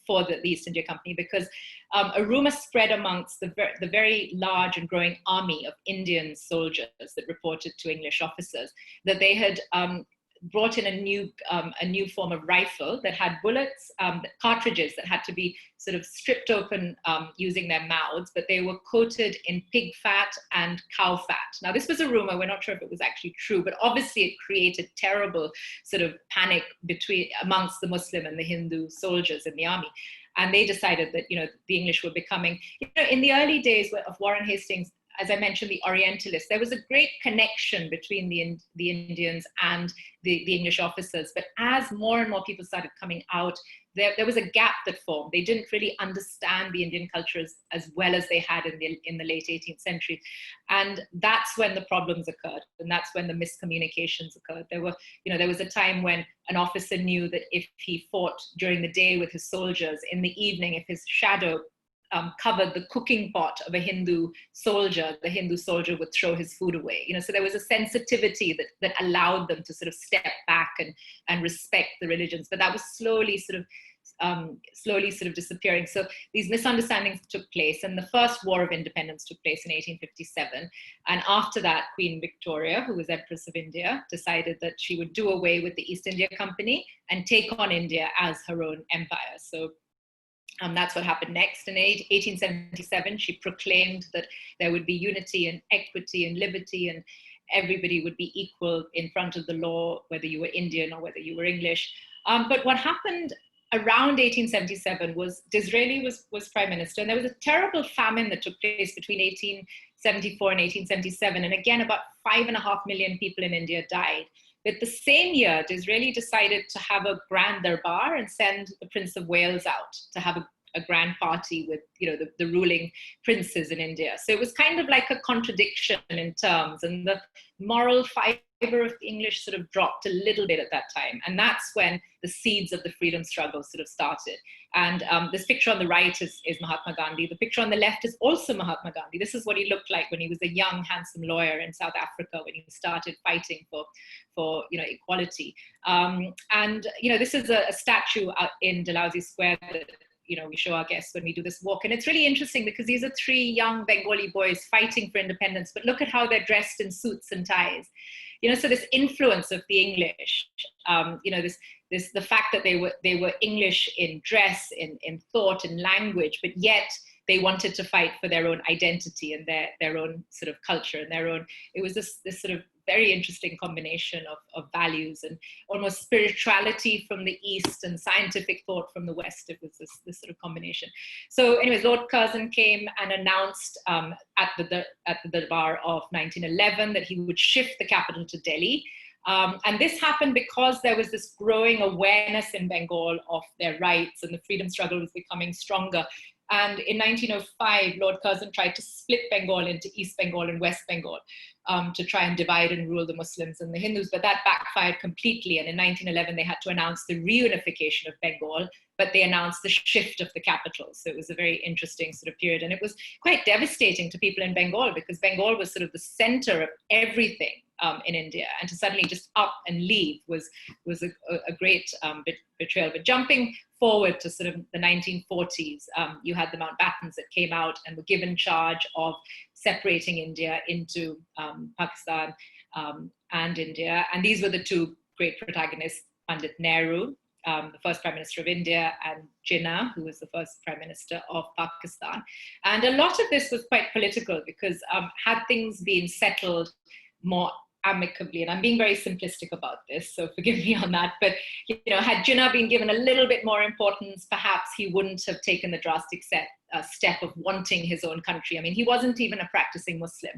for the East India Company because a rumor spread amongst the very large and growing army of Indian soldiers that reported to English officers that they had brought in a new form of rifle that had bullets, cartridges that had to be sort of stripped open using their mouths, but they were coated in pig fat and cow fat. Now, this was a rumor. We're not sure if it was actually true, but obviously it created terrible sort of panic amongst the Muslim and the Hindu soldiers in the army. And they decided that, the English were becoming, in the early days of Warren Hastings, as I mentioned, the Orientalists, there was a great connection between the Indians and the English officers. But as more and more people started coming out, there was a gap that formed. They didn't really understand the Indian culture as well as they had in the late 18th century. And that's when the problems occurred. And that's when the miscommunications occurred. There was a time when an officer knew that if he fought during the day with his soldiers, in the evening, if his shadow covered the cooking pot of a Hindu soldier, the Hindu soldier would throw his food away. So there was a sensitivity that allowed them to sort of step back and respect the religions. But that was slowly sort of disappearing. So these misunderstandings took place, and the first War of Independence took place in 1857. And after that, Queen Victoria, who was Empress of India, decided that she would do away with the East India Company and take on India as her own empire. So that's what happened next. In 1877, she proclaimed that there would be unity and equity and liberty, and everybody would be equal in front of the law, whether you were Indian or whether you were English. But what happened around 1877 was Disraeli was prime minister, and there was a terrible famine that took place between 1874 and 1877. And again, about 5.5 million people in India died. But the same year, Disraeli decided to have a grand darbar and send the Prince of Wales out to have a grand party with, the ruling princes in India. So it was kind of like a contradiction in terms, and the moral fiber of the English sort of dropped a little bit at that time. And that's when the seeds of the freedom struggle sort of started. And this picture on the right is Mahatma Gandhi. The picture on the left is also Mahatma Gandhi. This is what he looked like when he was a young, handsome lawyer in South Africa, when he started fighting for equality. This is a statue out in Dalhousie Square that we show our guests when we do this walk. And it's really interesting because these are 3 young Bengali boys fighting for independence, but look at how they're dressed in suits and ties. So this influence of the English, the fact that they were English in dress, in thought, in language, but yet they wanted to fight for their own identity and their own sort of culture and their own. It was this sort of very interesting combination of values and almost spirituality from the East and scientific thought from the West. It was this sort of combination. So anyways, Lord Curzon came and announced at the Darbar of 1911 that he would shift the capital to Delhi. And this happened because there was this growing awareness in Bengal of their rights, and the freedom struggle was becoming stronger. And in 1905, Lord Curzon tried to split Bengal into East Bengal and West Bengal to try and divide and rule the Muslims and the Hindus, but that backfired completely. And in 1911, they had to announce the reunification of Bengal, but they announced the shift of the capital. So it was a very interesting sort of period. And it was quite devastating to people in Bengal because Bengal was sort of the center of everything in India. And to suddenly just up and leave was a great betrayal. But jumping forward to sort of the 1940s, you had the Mountbattens that came out and were given charge of separating India into Pakistan and India. And these were the 2 great protagonists, Pandit Nehru, the first Prime Minister of India, and Jinnah, who was the first Prime Minister of Pakistan. And a lot of this was quite political because had things been settled more amicably, and I'm being very simplistic about this, so forgive me on that, but had Jinnah been given a little bit more importance, perhaps he wouldn't have taken the drastic step of wanting his own country. I mean, he wasn't even a practicing Muslim.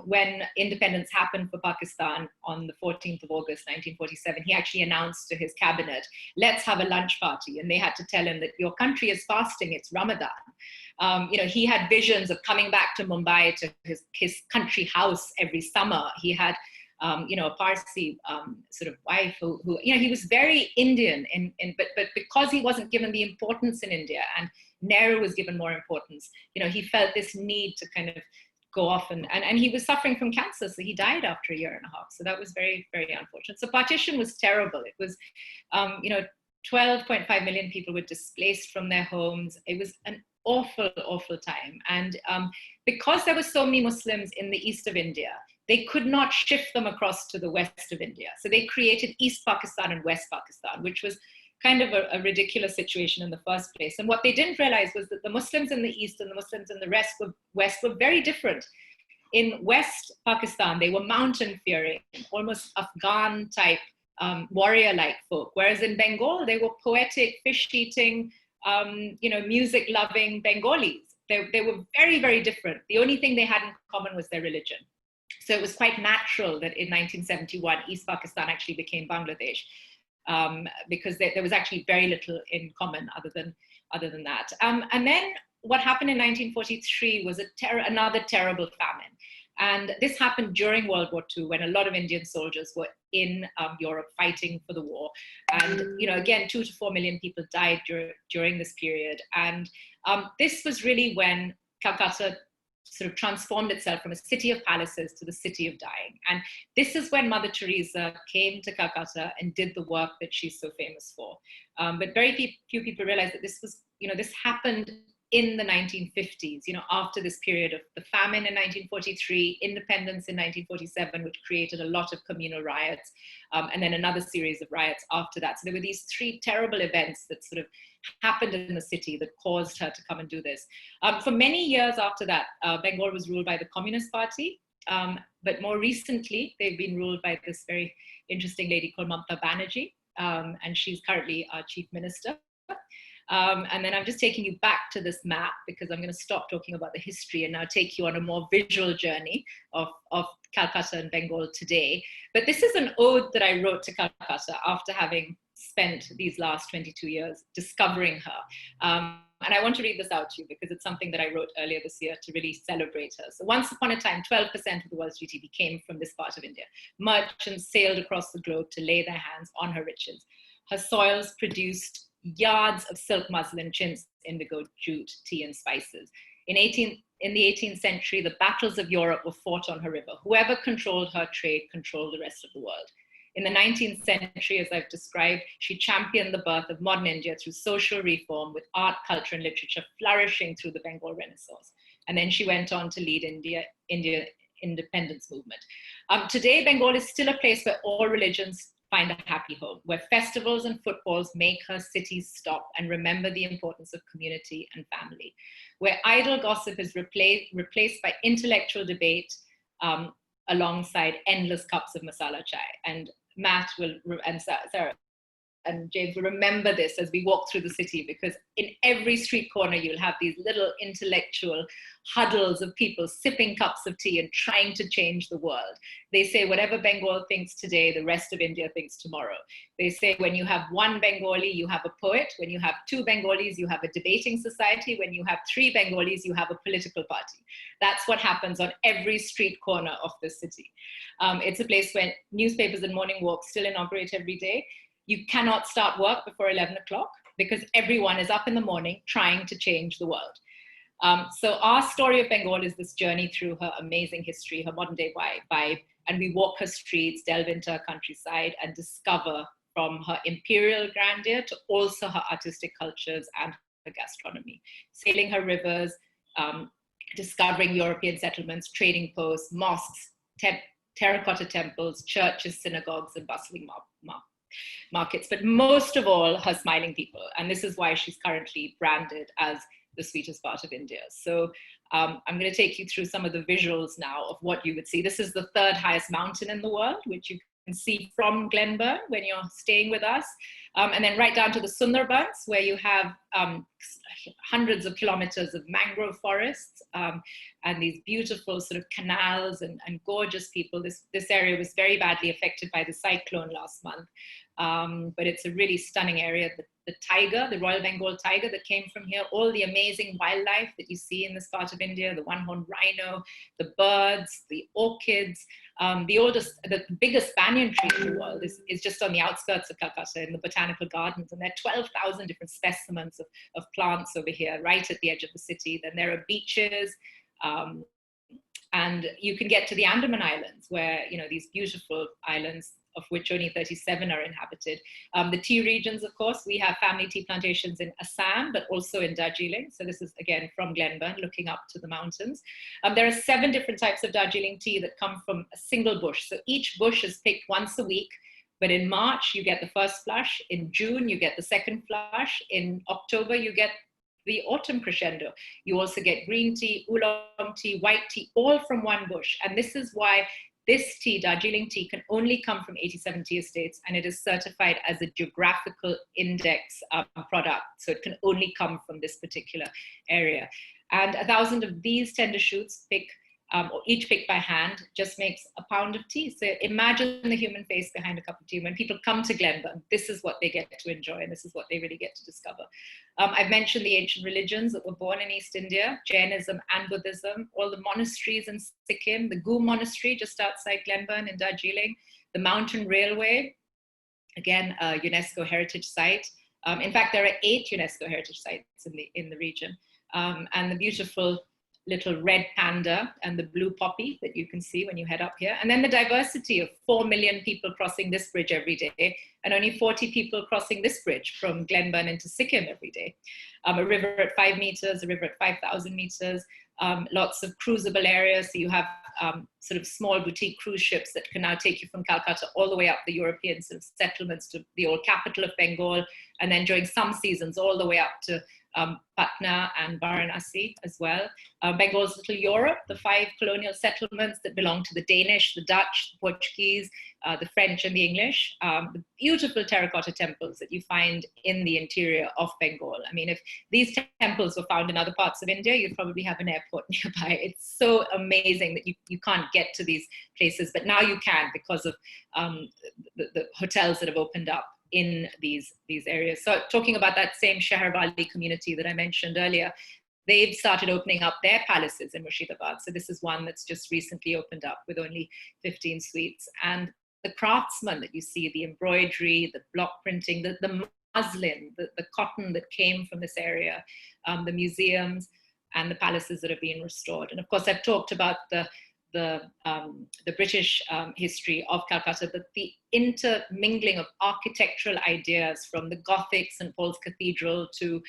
When independence happened for Pakistan on the 14th of August 1947, he actually announced to his cabinet, let's have a lunch party, and they had to tell him that your country is fasting, it's Ramadan. He had visions of coming back to Mumbai to his country house every summer. He had, a Parsi sort of wife who he was very Indian, but because he wasn't given the importance in India, and Nehru was given more importance, he felt this need to kind of go off, and he was suffering from cancer, so he died after a year and a half. So that was very, very unfortunate. So partition was terrible. It was, 12.5 million people were displaced from their homes. It was an awful, awful time. And because there were so many Muslims in the east of India, they could not shift them across to the west of India. So they created East Pakistan and West Pakistan, which was kind of a ridiculous situation in the first place. And what they didn't realize was that the Muslims in the east and the Muslims in the west were very different. In West Pakistan, they were mountain-fearing, almost Afghan type, warrior-like folk, whereas in Bengal, they were poetic, fish-eating, music-loving Bengalis. They were very, very different. The only thing they had in common was their religion. So it was quite natural that in 1971, East Pakistan actually became Bangladesh, because there was actually very little in common other than that. And then what happened in 1943 was another terrible famine. And this happened during World War II, when a lot of Indian soldiers were in Europe fighting for the war. And, again, 2 to 4 million people died during this period. And this was really when Calcutta sort of transformed itself from a city of palaces to the city of dying. And this is when Mother Teresa came to Calcutta and did the work that she's so famous for. But very few people realize that this was, this happened in the 1950s, after this period of the famine in 1943, independence in 1947, which created a lot of communal riots, and then another series of riots after that. So there were these 3 terrible events that sort of happened in the city that caused her to come and do this. For many years after that, Bengal was ruled by the Communist Party, but more recently, they've been ruled by this very interesting lady called Mamata Banerjee, and she's currently our chief minister. And then I'm just taking you back to this map, because I'm going to stop talking about the history and now take you on a more visual journey of Calcutta and Bengal today. But this is an ode that I wrote to Calcutta after having spent these last 22 years discovering her. And I want to read this out to you because it's something that I wrote earlier this year to really celebrate her. So once upon a time, 12% of the world's GDP came from this part of India. Merchants sailed across the globe to lay their hands on her riches. Her soils produced yards of silk, muslin, chintz, indigo, jute, tea, and spices. In the 18th century, the battles of Europe were fought on her river. Whoever controlled her trade controlled the rest of the world. In the 19th century, as I've described, she championed the birth of modern India through social reform, with art, culture, and literature flourishing through the Bengal Renaissance. And then she went on to lead India independence movement. Today, Bengal is still a place where all religions find a happy home, where festivals and footballs make her cities stop and remember the importance of community and family, where idle gossip is replaced by intellectual debate alongside endless cups of masala chai. And Matt and Sarah and James will remember this as we walk through the city, because in every street corner, you'll have these little intellectual huddles of people sipping cups of tea and trying to change the world. They say whatever Bengal thinks today, the rest of India thinks tomorrow. They say when you have 1 Bengali, you have a poet. When you have 2 Bengalis, you have a debating society. When you have 3 Bengalis, you have a political party. That's what happens on every street corner of the city. It's a place where newspapers and morning walks still inaugurate every day. You cannot start work before 11 o'clock because everyone is up in the morning trying to change the world. So our story of Bengal is this journey through her amazing history, her modern day vibe, and we walk her streets, delve into her countryside, and discover from her imperial grandeur to also her artistic cultures and her gastronomy. Sailing her rivers, discovering European settlements, trading posts, mosques, terracotta temples, churches, synagogues, and bustling markets, but most of all, her smiling people. And this is why she's currently branded as the sweetest part of India. So I'm going to take you through some of the visuals now of what you would see. This is the third highest mountain in the world, which you can see from Glenburn when you're staying with us. And then right down to the Sundarbans, where you have hundreds of kilometers of mangrove forests and these beautiful sort of canals and gorgeous people. This area was very badly affected by the cyclone last month, but it's a really stunning area. The tiger, the Royal Bengal tiger that came from here, all the amazing wildlife that you see in this part of India, the one-horned rhino, the birds, the orchids. The biggest banyan tree in the world is just on the outskirts of Calcutta in the botanical gardens, and there are 12,000 different specimens of plants over here, right at the edge of the city. Then there are beaches, and you can get to the Andaman Islands, where, you know, these beautiful islands, of which only 37 are inhabited. The tea regions, of course, we have family tea plantations in Assam, but also in Darjeeling. So this is, again, from Glenburn, looking up to the mountains. There are 7 different types of Darjeeling tea that come from a single bush. So each bush is picked once a week, but in March, you get the first flush. In June, you get the second flush. In October, you get the autumn crescendo. You also get green tea, oolong tea, white tea, all from one bush. And this is why this tea, Darjeeling tea, can only come from 87 tea estates, and it is certified as a geographical index product. So it can only come from this particular area. And 1,000 of these tender shoots, or each picked by hand, just makes a pound of tea. So imagine the human face behind a cup of tea. When people come to Glenburn, this is what they get to enjoy, and this is what they really get to discover. I've mentioned the ancient religions that were born in East India, Jainism and Buddhism, all the monasteries in Sikkim, the Gu Monastery just outside Glenburn in Darjeeling, the Mountain Railway, again, a UNESCO heritage site. In fact, there are 8 UNESCO heritage sites in the region, and the beautiful little red panda and the blue poppy that you can see when you head up here. And then the diversity of 4 million people crossing this bridge every day, and only 40 people crossing this bridge from Glenburn into Sikkim every day. A river at 5 meters, a river at 5,000 meters, lots of cruisable areas. So you have sort of small boutique cruise ships that can now take you from Calcutta all the way up the European sort of settlements to the old capital of Bengal, and then during some seasons all the way up to Patna and Varanasi as well. Bengal's little Europe, the 5 colonial settlements that belong to the Danish, the Dutch, the Portuguese, the French and the English, the beautiful terracotta temples that you find in the interior of Bengal. I mean, if these temples were found in other parts of India, you'd probably have an airport nearby. It's so amazing that you can't get to these places, but now you can because of the hotels that have opened up in these areas. So talking about that same Shaharwali community that I mentioned earlier, they've started opening up their palaces in Murshidabad. So this is one that's just recently opened up with only 15 suites. And the craftsmen that you see, the embroidery, the block printing, the muslin, the cotton that came from this area, the museums and the palaces that are being restored. And of course, I've talked about the British history of Calcutta, but the intermingling of architectural ideas from the Gothic St. Paul's Cathedral to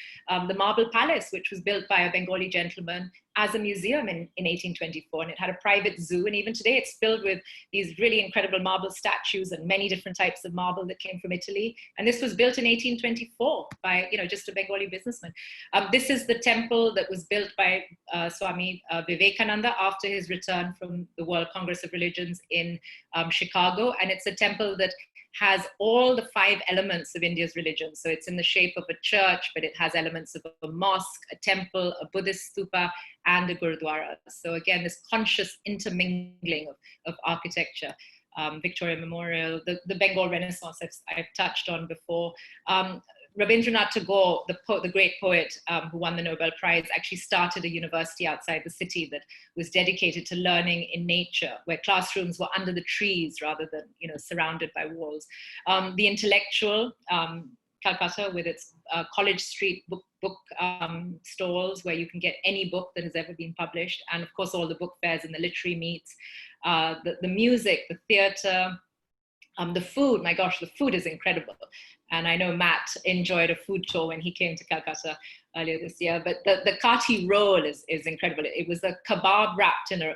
the Marble Palace, which was built by a Bengali gentleman as a museum in 1824, and it had a private zoo, and even today it's filled with these really incredible marble statues and many different types of marble that came from Italy. And this was built in 1824 by, you know, just a Bengali businessman. This is the temple that was built by Swami Vivekananda after his return from the World Congress of Religions in Chicago, and it's a temple that has all the 5 elements of India's religion. So it's in the shape of a church, but it has elements of a mosque, a temple, a Buddhist stupa, and a Gurdwara. So again, this conscious intermingling of architecture. Victoria Memorial, the Bengal Renaissance I've touched on before. Rabindranath Tagore, the great poet who won the Nobel Prize, actually started a university outside the city that was dedicated to learning in nature, where classrooms were under the trees rather than, you know, surrounded by walls. The intellectual, Calcutta, with its College Street book stalls where you can get any book that has ever been published, and of course all the book fairs and the literary meets, the music, the theatre, the food. My gosh, the food is incredible. And I know Matt enjoyed a food tour when he came to Calcutta earlier this year. But the kati roll is incredible. It was a kebab wrapped in a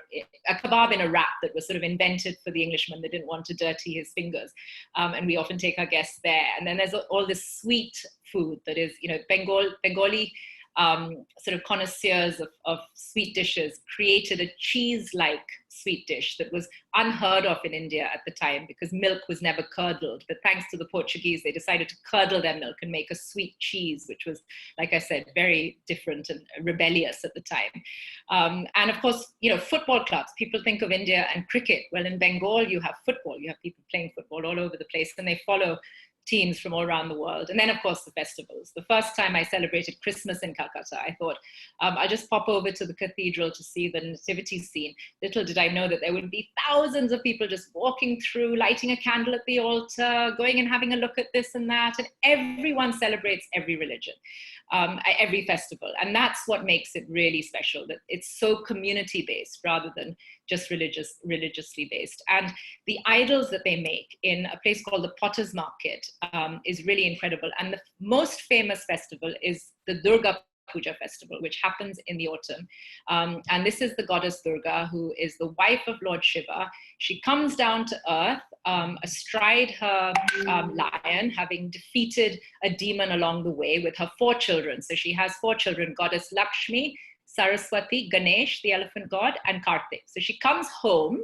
kebab in a wrap that was sort of invented for the Englishman that didn't want to dirty his fingers. And we often take our guests there. And then there's all this sweet food that is, you know, Bengali sort of connoisseurs of sweet dishes created a cheese-like sweet dish that was unheard of in India at the time because milk was never curdled. But thanks to the Portuguese, they decided to curdle their milk and make a sweet cheese, which was, like I said, very different and rebellious at the time. And of course, you know, football clubs. People think of India and cricket. Well, in Bengal, you have football. You have people playing football all over the place, and they follow teams from all around the world. And then, of course, the festivals. The first time I celebrated Christmas in Calcutta, I thought, I'll just pop over to the cathedral to see the nativity scene. Little did I know that there would be thousands of people just walking through, lighting a candle at the altar, going and having a look at this and that. And everyone celebrates every religion, every festival. And that's what makes it really special, that it's so community-based rather than just religiously based. And the idols that they make in a place called the Potter's Market is really incredible. And the most famous festival is the Durga Puja festival, which happens in the autumn. And this is the goddess Durga, who is the wife of Lord Shiva. She comes down to earth astride her lion, having defeated a demon along the way with her 4 children. So she has 4 children, goddess Lakshmi, Saraswati, Ganesh, the elephant god, and Kartik. So she comes home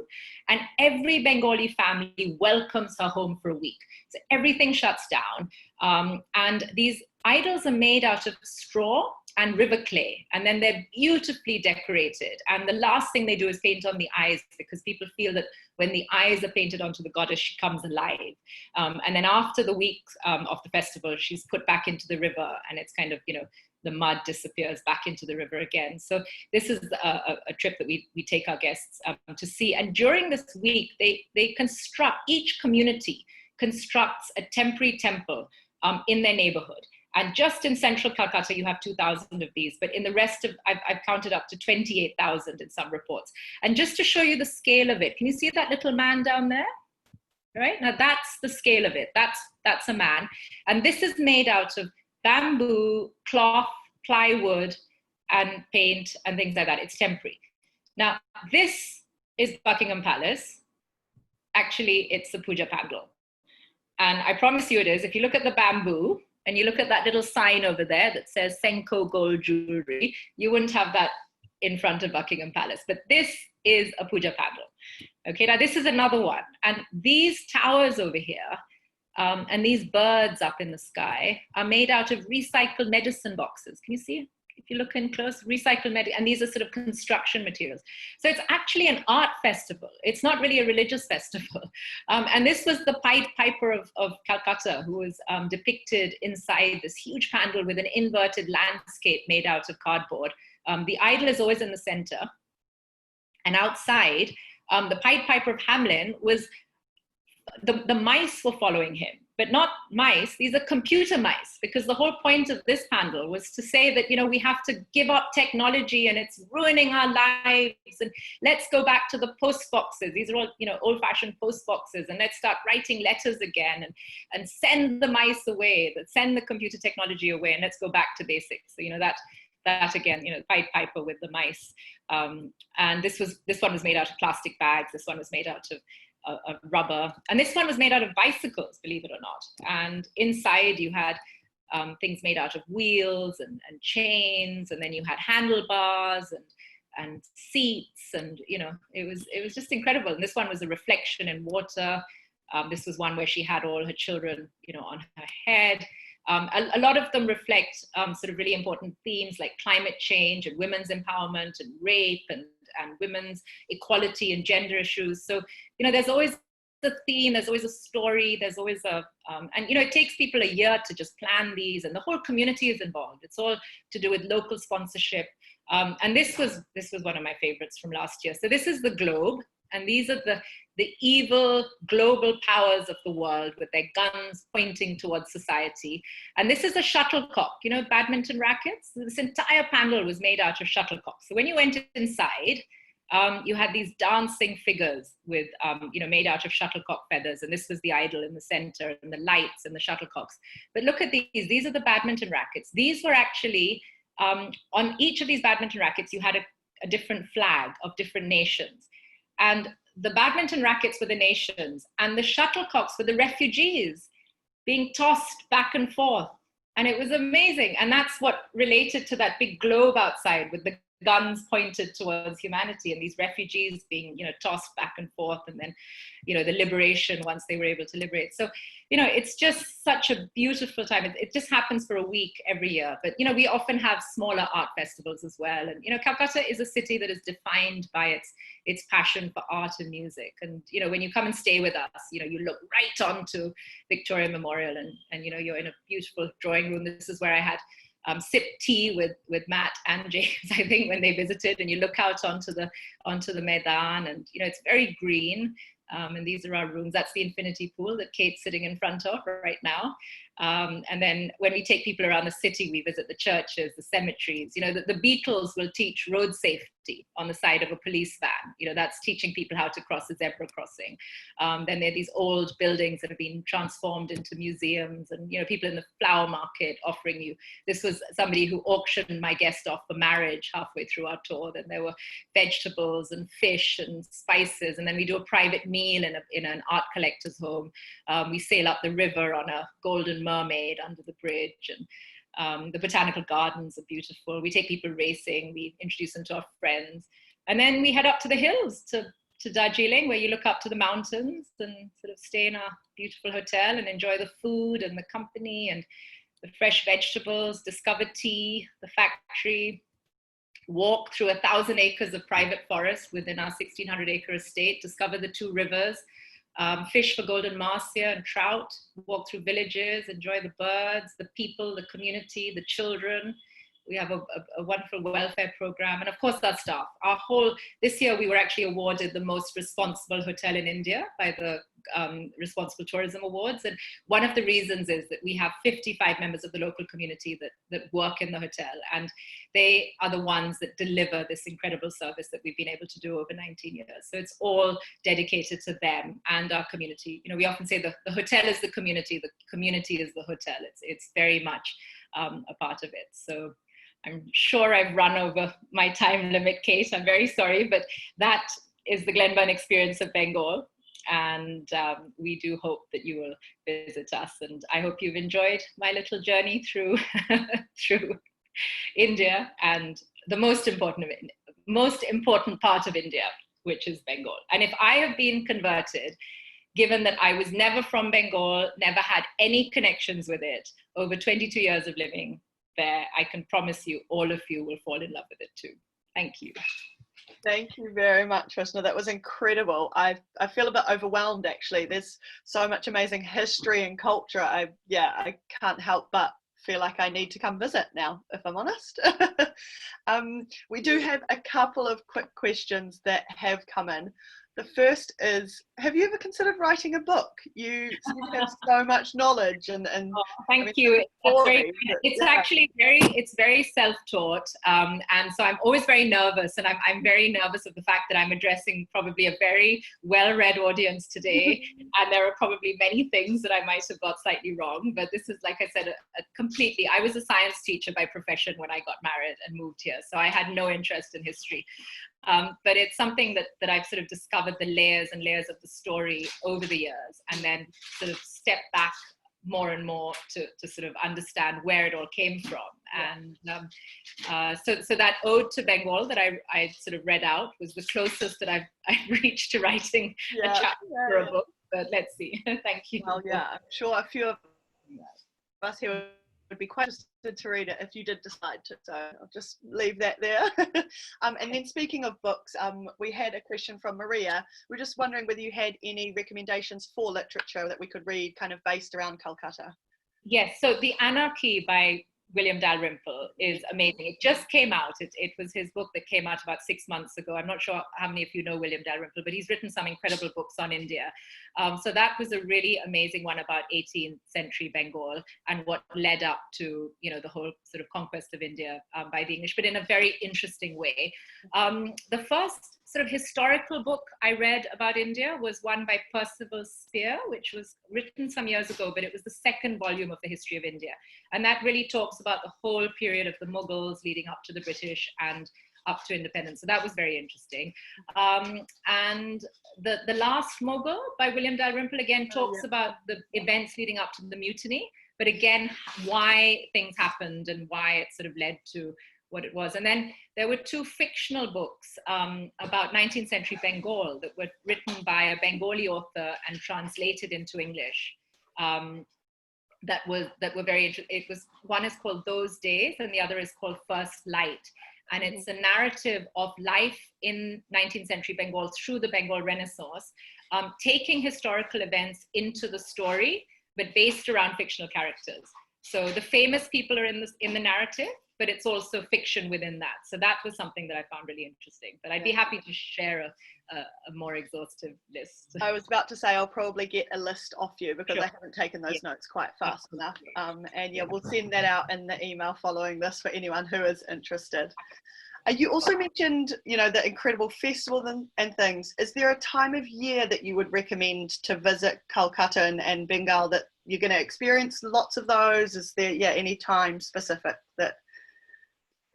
and every Bengali family welcomes her home for a week. So everything shuts down. And these idols are made out of straw and river clay, and then they're beautifully decorated. And the last thing they do is paint on the eyes, because people feel that when the eyes are painted onto the goddess, she comes alive. And then after the week of the festival, she's put back into the river, and it's kind of, you know, the mud disappears back into the river again. So this is a trip that we take our guests to see. And during this week, they construct, each community constructs a temporary temple in their neighborhood. And just in central Calcutta, you have 2,000 of these, but in the rest of, I've counted up to 28,000 in some reports. And just to show you the scale of it, can you see that little man down there? Right, now that's the scale of it. That's a man. And this is made out of bamboo, cloth, plywood, and paint, and things like that. It's temporary. Now, this is Buckingham Palace. Actually, it's the puja pandal. And I promise you it is. If you look at the bamboo, and you look at that little sign over there that says Senko gold jewelry, you wouldn't have that in front of Buckingham Palace. But this is a puja pandal. Okay, now this is another one. And these towers over here, and these birds up in the sky are made out of recycled medicine boxes. Can you see? If you look in close, recycled medicine, and these are sort of construction materials. So it's actually an art festival. It's not really a religious festival. And this was the Pied Piper of Calcutta, who was depicted inside this huge pandal with an inverted landscape made out of cardboard. The idol is always in the center. And outside, the Pied Piper of Hamelin was, the mice were following him, but not mice. These are computer mice, because the whole point of this pandal was to say that, you know, we have to give up technology and it's ruining our lives, and let's go back to the post boxes. These are all, you know, old-fashioned post boxes, and let's start writing letters again, and send the mice away, send the computer technology away, and let's go back to basics. So, you know, that again, you know, Pied Piper with the mice. And this one was made out of plastic bags. This one was made out of rubber, and this one was made out of bicycles, believe it or not. And inside you had things made out of wheels and chains, and then you had handlebars and seats, and you know, it was just incredible. And this one was a reflection in water. This was one where she had all her children, you know, on her head. A lot of them reflect sort of really important themes like climate change and women's empowerment and rape and women's equality and gender issues. So, you know, there's always a theme, there's always a story, there's always and you know, it takes people a year to just plan these, and the whole community is involved. It's all to do with local sponsorship. And this was one of my favorites from last year. So this is the globe, and these are the evil global powers of the world with their guns pointing towards society. And this is a shuttlecock, you know, badminton rackets. This entire panel was made out of shuttlecocks. So when you went inside, you had these dancing figures with, you know, made out of shuttlecock feathers. And this was the idol in the center, and the lights and the shuttlecocks. But look at these are the badminton rackets. These were actually, on each of these badminton rackets, you had a different flag of different nations. And the badminton rackets were the nations, and the shuttlecocks were the refugees being tossed back and forth And it was amazing. And that's what related to that big globe outside with the guns pointed towards humanity and these refugees being, tossed back and forth. And then, the liberation once they were able to liberate. So, it's just such a beautiful time. It just happens for a week every year. But, we often have smaller art festivals as well. And, Calcutta is a city that is defined by its passion for art and music. And, when you come and stay with us, you look right onto Victoria Memorial and you're in a beautiful drawing room. This is where I had sipped tea with Matt and James, I think, when they visited, and you look out onto the Maidan, and it's very green. And these are our rooms. That's the infinity pool that Kate's sitting in front of right now. And then when we take people around the city, we visit the churches, the cemeteries. The Beatles will teach road safety on the side of a police van. That's teaching people how to cross a zebra crossing. Then there are these old buildings that have been transformed into museums, and people in the flower market offering you. This was somebody who auctioned my guest off for marriage halfway through our tour. Then there were vegetables and fish and spices, and then we do a private meal in an art collector's home. We sail up the river on a golden mermaid under the bridge, and the botanical gardens are beautiful. We take people racing, we introduce them to our friends, and then we head up to the hills to Darjeeling, where you look up to the mountains and sort of stay in a beautiful hotel and enjoy the food and the company and the fresh vegetables, discover tea, the factory, walk through 1,000 acres of private forest within our 1,600-acre estate, discover the two rivers, fish for golden marcia and trout, walk through villages, enjoy the birds, the people, the community, the children. We have a wonderful welfare program, and of course our staff. This year we were actually awarded the most responsible hotel in India by the Responsible Tourism Awards. And one of the reasons is that we have 55 members of the local community that work in the hotel, and they are the ones that deliver this incredible service that we've been able to do over 19 years. So it's all dedicated to them and our community. We often say the hotel is the community is the hotel. It's very much a part of it. So I'm sure I've run over my time limit, Kate. I'm very sorry, but that is the Glenburn experience of Bengal. And we do hope that you will visit us. And I hope you've enjoyed my little journey through India and the most important part of India, which is Bengal. And if I have been converted, given that I was never from Bengal, never had any connections with it, over 22 years of living there, I can promise you all of you will fall in love with it too. Thank you. Thank you very much, Husna. That was incredible. I feel a bit overwhelmed, actually. There's so much amazing history and culture. I can't help but feel like I need to come visit now, if I'm honest. We do have a couple of quick questions that have come in. The first is, have you ever considered writing a book? You seem to have so much knowledge and thank you. It's actually very self-taught, and so I'm always very nervous, and I'm very nervous of the fact that I'm addressing probably a very well-read audience today, and there are probably many things that I might have got slightly wrong, but this is, like I said, I was a science teacher by profession when I got married and moved here, so I had no interest in history. But it's something that I've sort of discovered the layers and layers of the story over the years, and then sort of step back more and more to sort of understand where it all came from. And so that ode to Bengal that I sort of read out was the closest that I've reached to writing a chapter for a book. But let's see. Thank you. Well, yeah, I'm sure a few of us here would be quite interested to read it if you did decide to, so I'll just leave that there. And then speaking of books, we had a question from Maria. We're just wondering whether you had any recommendations for literature that we could read kind of based around Calcutta. Yes, so The Anarchy by William Dalrymple is amazing. It just came out. It was his book that came out about 6 months ago. I'm not sure how many of you know William Dalrymple, but he's written some incredible books on India. So that was a really amazing one about 18th century Bengal and what led up to, the whole sort of conquest of India by the English, but in a very interesting way. The first sort of historical book I read about India was one by Percival Spear, which was written some years ago, but it was the second volume of the history of India. And that really talks about the whole period of the Mughals leading up to the British and up to independence. So that was very interesting. And the Last Mughal by William Dalrymple again talks about the events leading up to the mutiny. but again, why things happened and why it sort of led to what it was. And then there were two fictional books about 19th century Bengal that were written by a Bengali author and translated into English. That were very interesting. One is called Those Days and the other is called First Light. And it's a narrative of life in 19th century Bengal through the Bengal Renaissance, taking historical events into the story, but based around fictional characters. So the famous people are in the narrative, but it's also fiction within that. So that was something that I found really interesting. But I'd be happy to share a more exhaustive list. I was about to say I'll probably get a list off you because I haven't taken those notes quite fast enough. And yeah, we'll send that out in the email following this for anyone who is interested. You also mentioned, you know, the incredible festivals and things. Is there a time of year that you would recommend to visit Calcutta and Bengal that you're going to experience lots of those? Is there, any time specific that?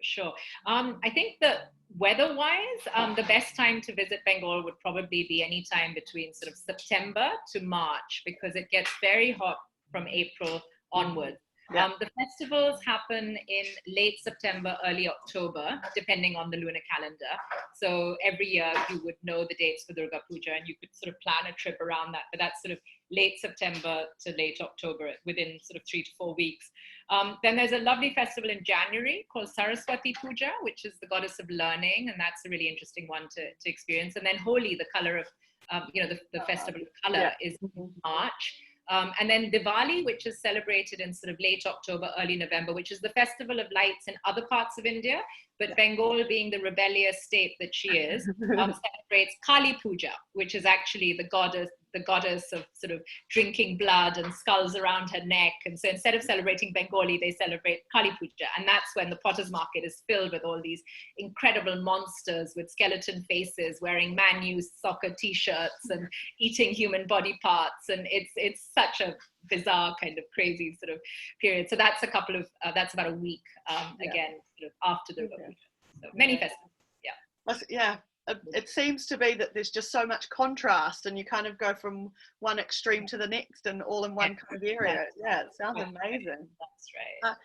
Sure. I think that weather-wise, the best time to visit Bengal would probably be any time between sort of September to March, because it gets very hot from April onwards. Yeah. The festivals happen in late September, early October, depending on the lunar calendar. So every year you would know the dates for Durga Puja and you could sort of plan a trip around that. But that's sort of late September to late October, within sort of 3 to 4 weeks. Then there's a lovely festival in January called Saraswati Puja, which is the goddess of learning. And that's a really interesting one to experience. And then Holi, the color of, the festival of color, is March. And then Diwali, which is celebrated in sort of late October, early November, which is the festival of lights in other parts of India. But Bengal, being the rebellious state that she is, celebrates Kali Puja, which is actually the goddess of sort of drinking blood and skulls around her neck. And so instead of celebrating Bengali, they celebrate Kali Puja. And that's when the Potter's Market is filled with all these incredible monsters with skeleton faces, wearing Man-U soccer t-shirts and eating human body parts. And it's such a bizarre kind of crazy sort of period. So that's that's about a week, again, sort of after the Puja. So many festivals, It seems to be that there's just so much contrast and you kind of go from one extreme to the next and all in one kind of area. Yeah, it sounds amazing. That's right.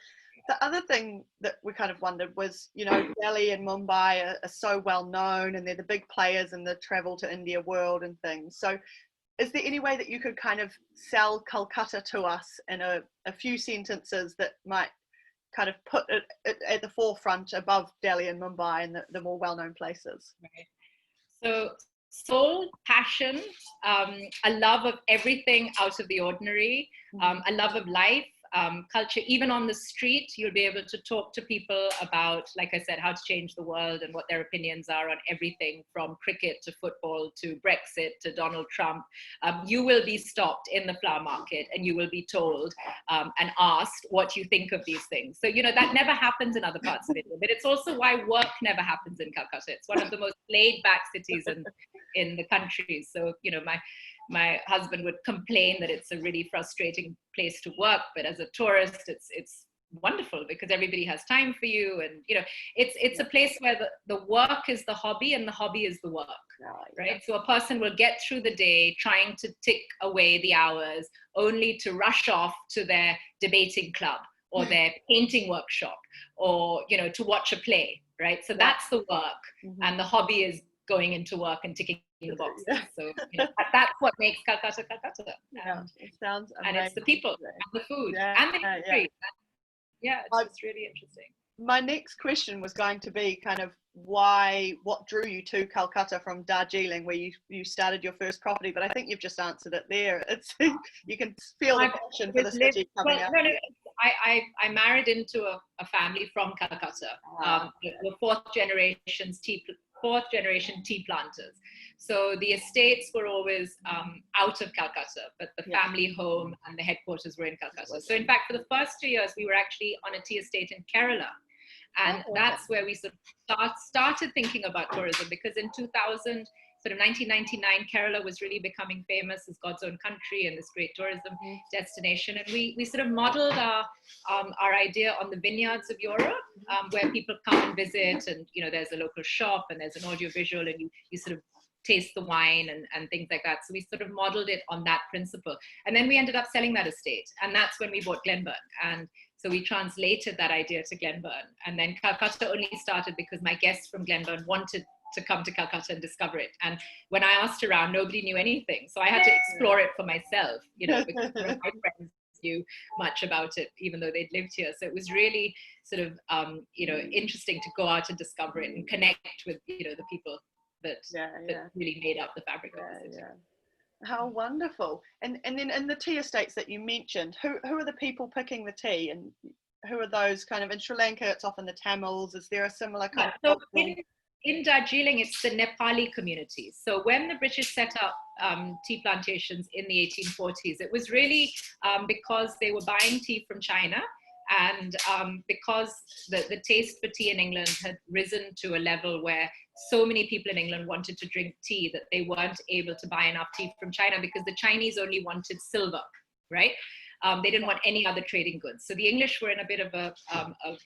The other thing that we kind of wondered was, you know, Delhi and Mumbai are so well known and they're the big players in the travel to India world and things. So is there any way that you could kind of sell Calcutta to us in a few sentences that might kind of put it at the forefront above Delhi and Mumbai and the more well-known places? Right. So soul, passion, a love of everything out of the ordinary, a love of life, culture. Even on the street, you'll be able to talk to people about, like I said, how to change the world and what their opinions are on everything from cricket to football to Brexit to Donald Trump. You will be stopped in the flower market and you will be told and asked what you think of these things. So, you know, that never happens in other parts of India, but it's also why work never happens in Calcutta. It's one of the most laid back cities in the country. So, you know, my husband would complain that it's a really frustrating place to work, but as a tourist, it's wonderful because everybody has time for you, and you know, it's a place where the work is the hobby and the hobby is the work, right? So a person will get through the day trying to tick away the hours, only to rush off to their debating club or their painting workshop, or you know, to watch a play, right? So that's the work, and the hobby is going into work and ticking the boxes. So you know, that's what makes Calcutta. It sounds amazing. And it's the people and the food and the history. It's really interesting. My next question was going to be kind of what drew you to Calcutta from Darjeeling, where you started your first property, but I think you've just answered it there. It's you can feel the passion for the city coming out. I married into a family from Calcutta. The fourth generation tea planters. So the estates were always out of Calcutta, but the family home and the headquarters were in Calcutta. So in fact, for the first 2 years, we were actually on a tea estate in Kerala. And that's where we sort of started thinking about tourism, because in 2000, sort of 1999, Kerala was really becoming famous as God's own country and this great tourism destination. And we sort of modeled our idea on the vineyards of Europe, where people come and visit, and you know, there's a local shop and there's an audio visual, and you sort of taste the wine and things like that. So we sort of modeled it on that principle. And then we ended up selling that estate. And that's when we bought Glenburn. And so we translated that idea to Glenburn. And then Calcutta only started because my guests from Glenburn wanted to come to Calcutta and discover it. And when I asked around, nobody knew anything. So I had to explore it for myself, you know, because none of my friends knew much about it, even though they'd lived here. So it was really sort of, you know, interesting to go out and discover it and connect with, you know, the people that really made up the fabric of the city. How wonderful. And then in the tea estates that you mentioned, who are the people picking the tea, and who are those kind of, in Sri Lanka it's often the Tamils, is there a similar kind of in Darjeeling, it's the Nepali communities. So when the British set up tea plantations in the 1840s, it was really because they were buying tea from China, and because the taste for tea in England had risen to a level where so many people in England wanted to drink tea that they weren't able to buy enough tea from China, because the Chinese only wanted silver, right? They didn't want any other trading goods. So the English were in a bit of a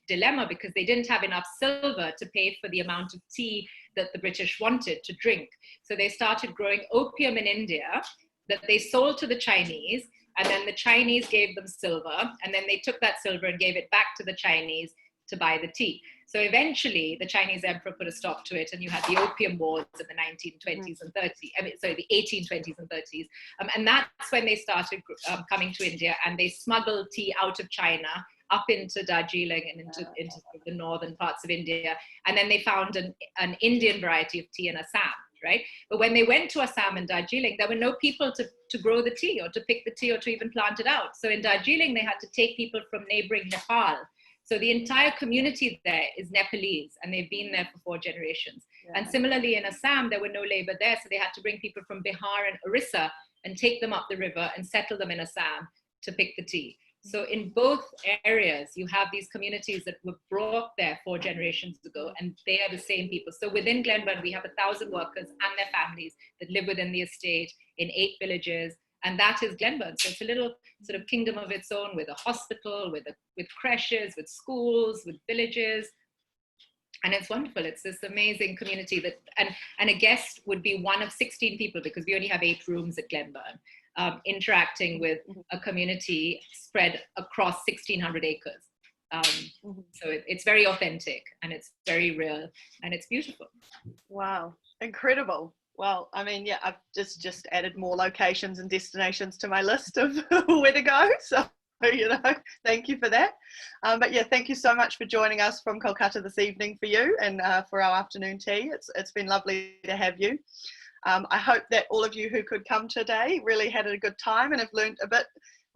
dilemma, because they didn't have enough silver to pay for the amount of tea that the British wanted to drink. So they started growing opium in India that they sold to the Chinese, and then the Chinese gave them silver, and then they took that silver and gave it back to the Chinese to buy the tea. So eventually the Chinese emperor put a stop to it, and you had the Opium Wars in the 1920s and 30s, the 1820s and 30s. And that's when they started coming to India, and they smuggled tea out of China up into Darjeeling and into the northern parts of India. And then they found an Indian variety of tea in Assam, right? But when they went to Assam and Darjeeling, there were no people to grow the tea or to pick the tea or to even plant it out. So in Darjeeling, they had to take people from neighboring Nepal. So the entire community there is Nepalese, and they've been there for 4 generations. And similarly in Assam, there were no labor there, so they had to bring people from Bihar and Orissa and take them up the river and settle them in Assam to pick the tea. So in both areas, you have these communities that were brought there 4 generations ago, and they are the same people. So within Glenburn, we have 1,000 workers and their families that live within the estate in 8 villages. And that is Glenburn. So it's a little sort of kingdom of its own, with a hospital, with creches, with schools, with villages. And it's wonderful. It's this amazing community that, and a guest would be one of 16 people, because we only have 8 rooms at Glenburn, interacting with a community spread across 1,600 acres. So it's very authentic, and it's very real, and it's beautiful. Wow, incredible. Well, I mean, yeah, I've just added more locations and destinations to my list of where to go. So, you know, thank you for that. But yeah, thank you so much for joining us from Kolkata this evening for you and for our afternoon tea. It's been lovely to have you. I hope that all of you who could come today really had a good time and have learned a bit,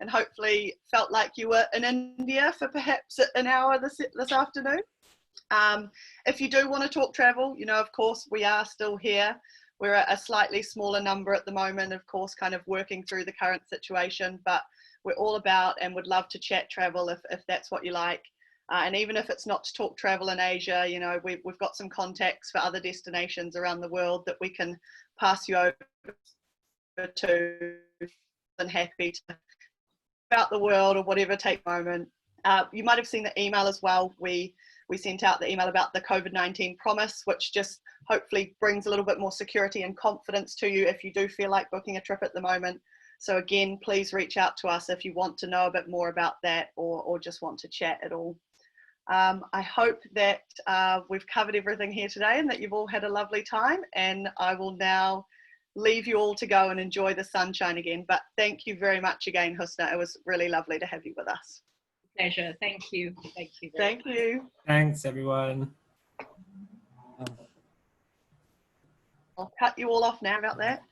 and hopefully felt like you were in India for perhaps an hour this afternoon. If you do want to talk travel, you know, of course, we are still here. We're at a slightly smaller number at the moment, of course, kind of working through the current situation, but we're all about and would love to chat travel if that's what you like. And even if it's not to talk travel in Asia, you know, we've got some contacts for other destinations around the world that we can pass you over to, and happy to about the world or whatever take a moment. You might have seen the email as well. We sent out the email about the COVID-19 promise, which just hopefully brings a little bit more security and confidence to you if you do feel like booking a trip at the moment. So again, please reach out to us if you want to know a bit more about that, or just want to chat at all. I hope that we've covered everything here today and that you've all had a lovely time, and I will now leave you all to go and enjoy the sunshine again. But thank you very much again, Husna. It was really lovely to have you with us. Pleasure. Thank you. Thank you. Thank you. Thanks, everyone. I'll cut you all off now about that.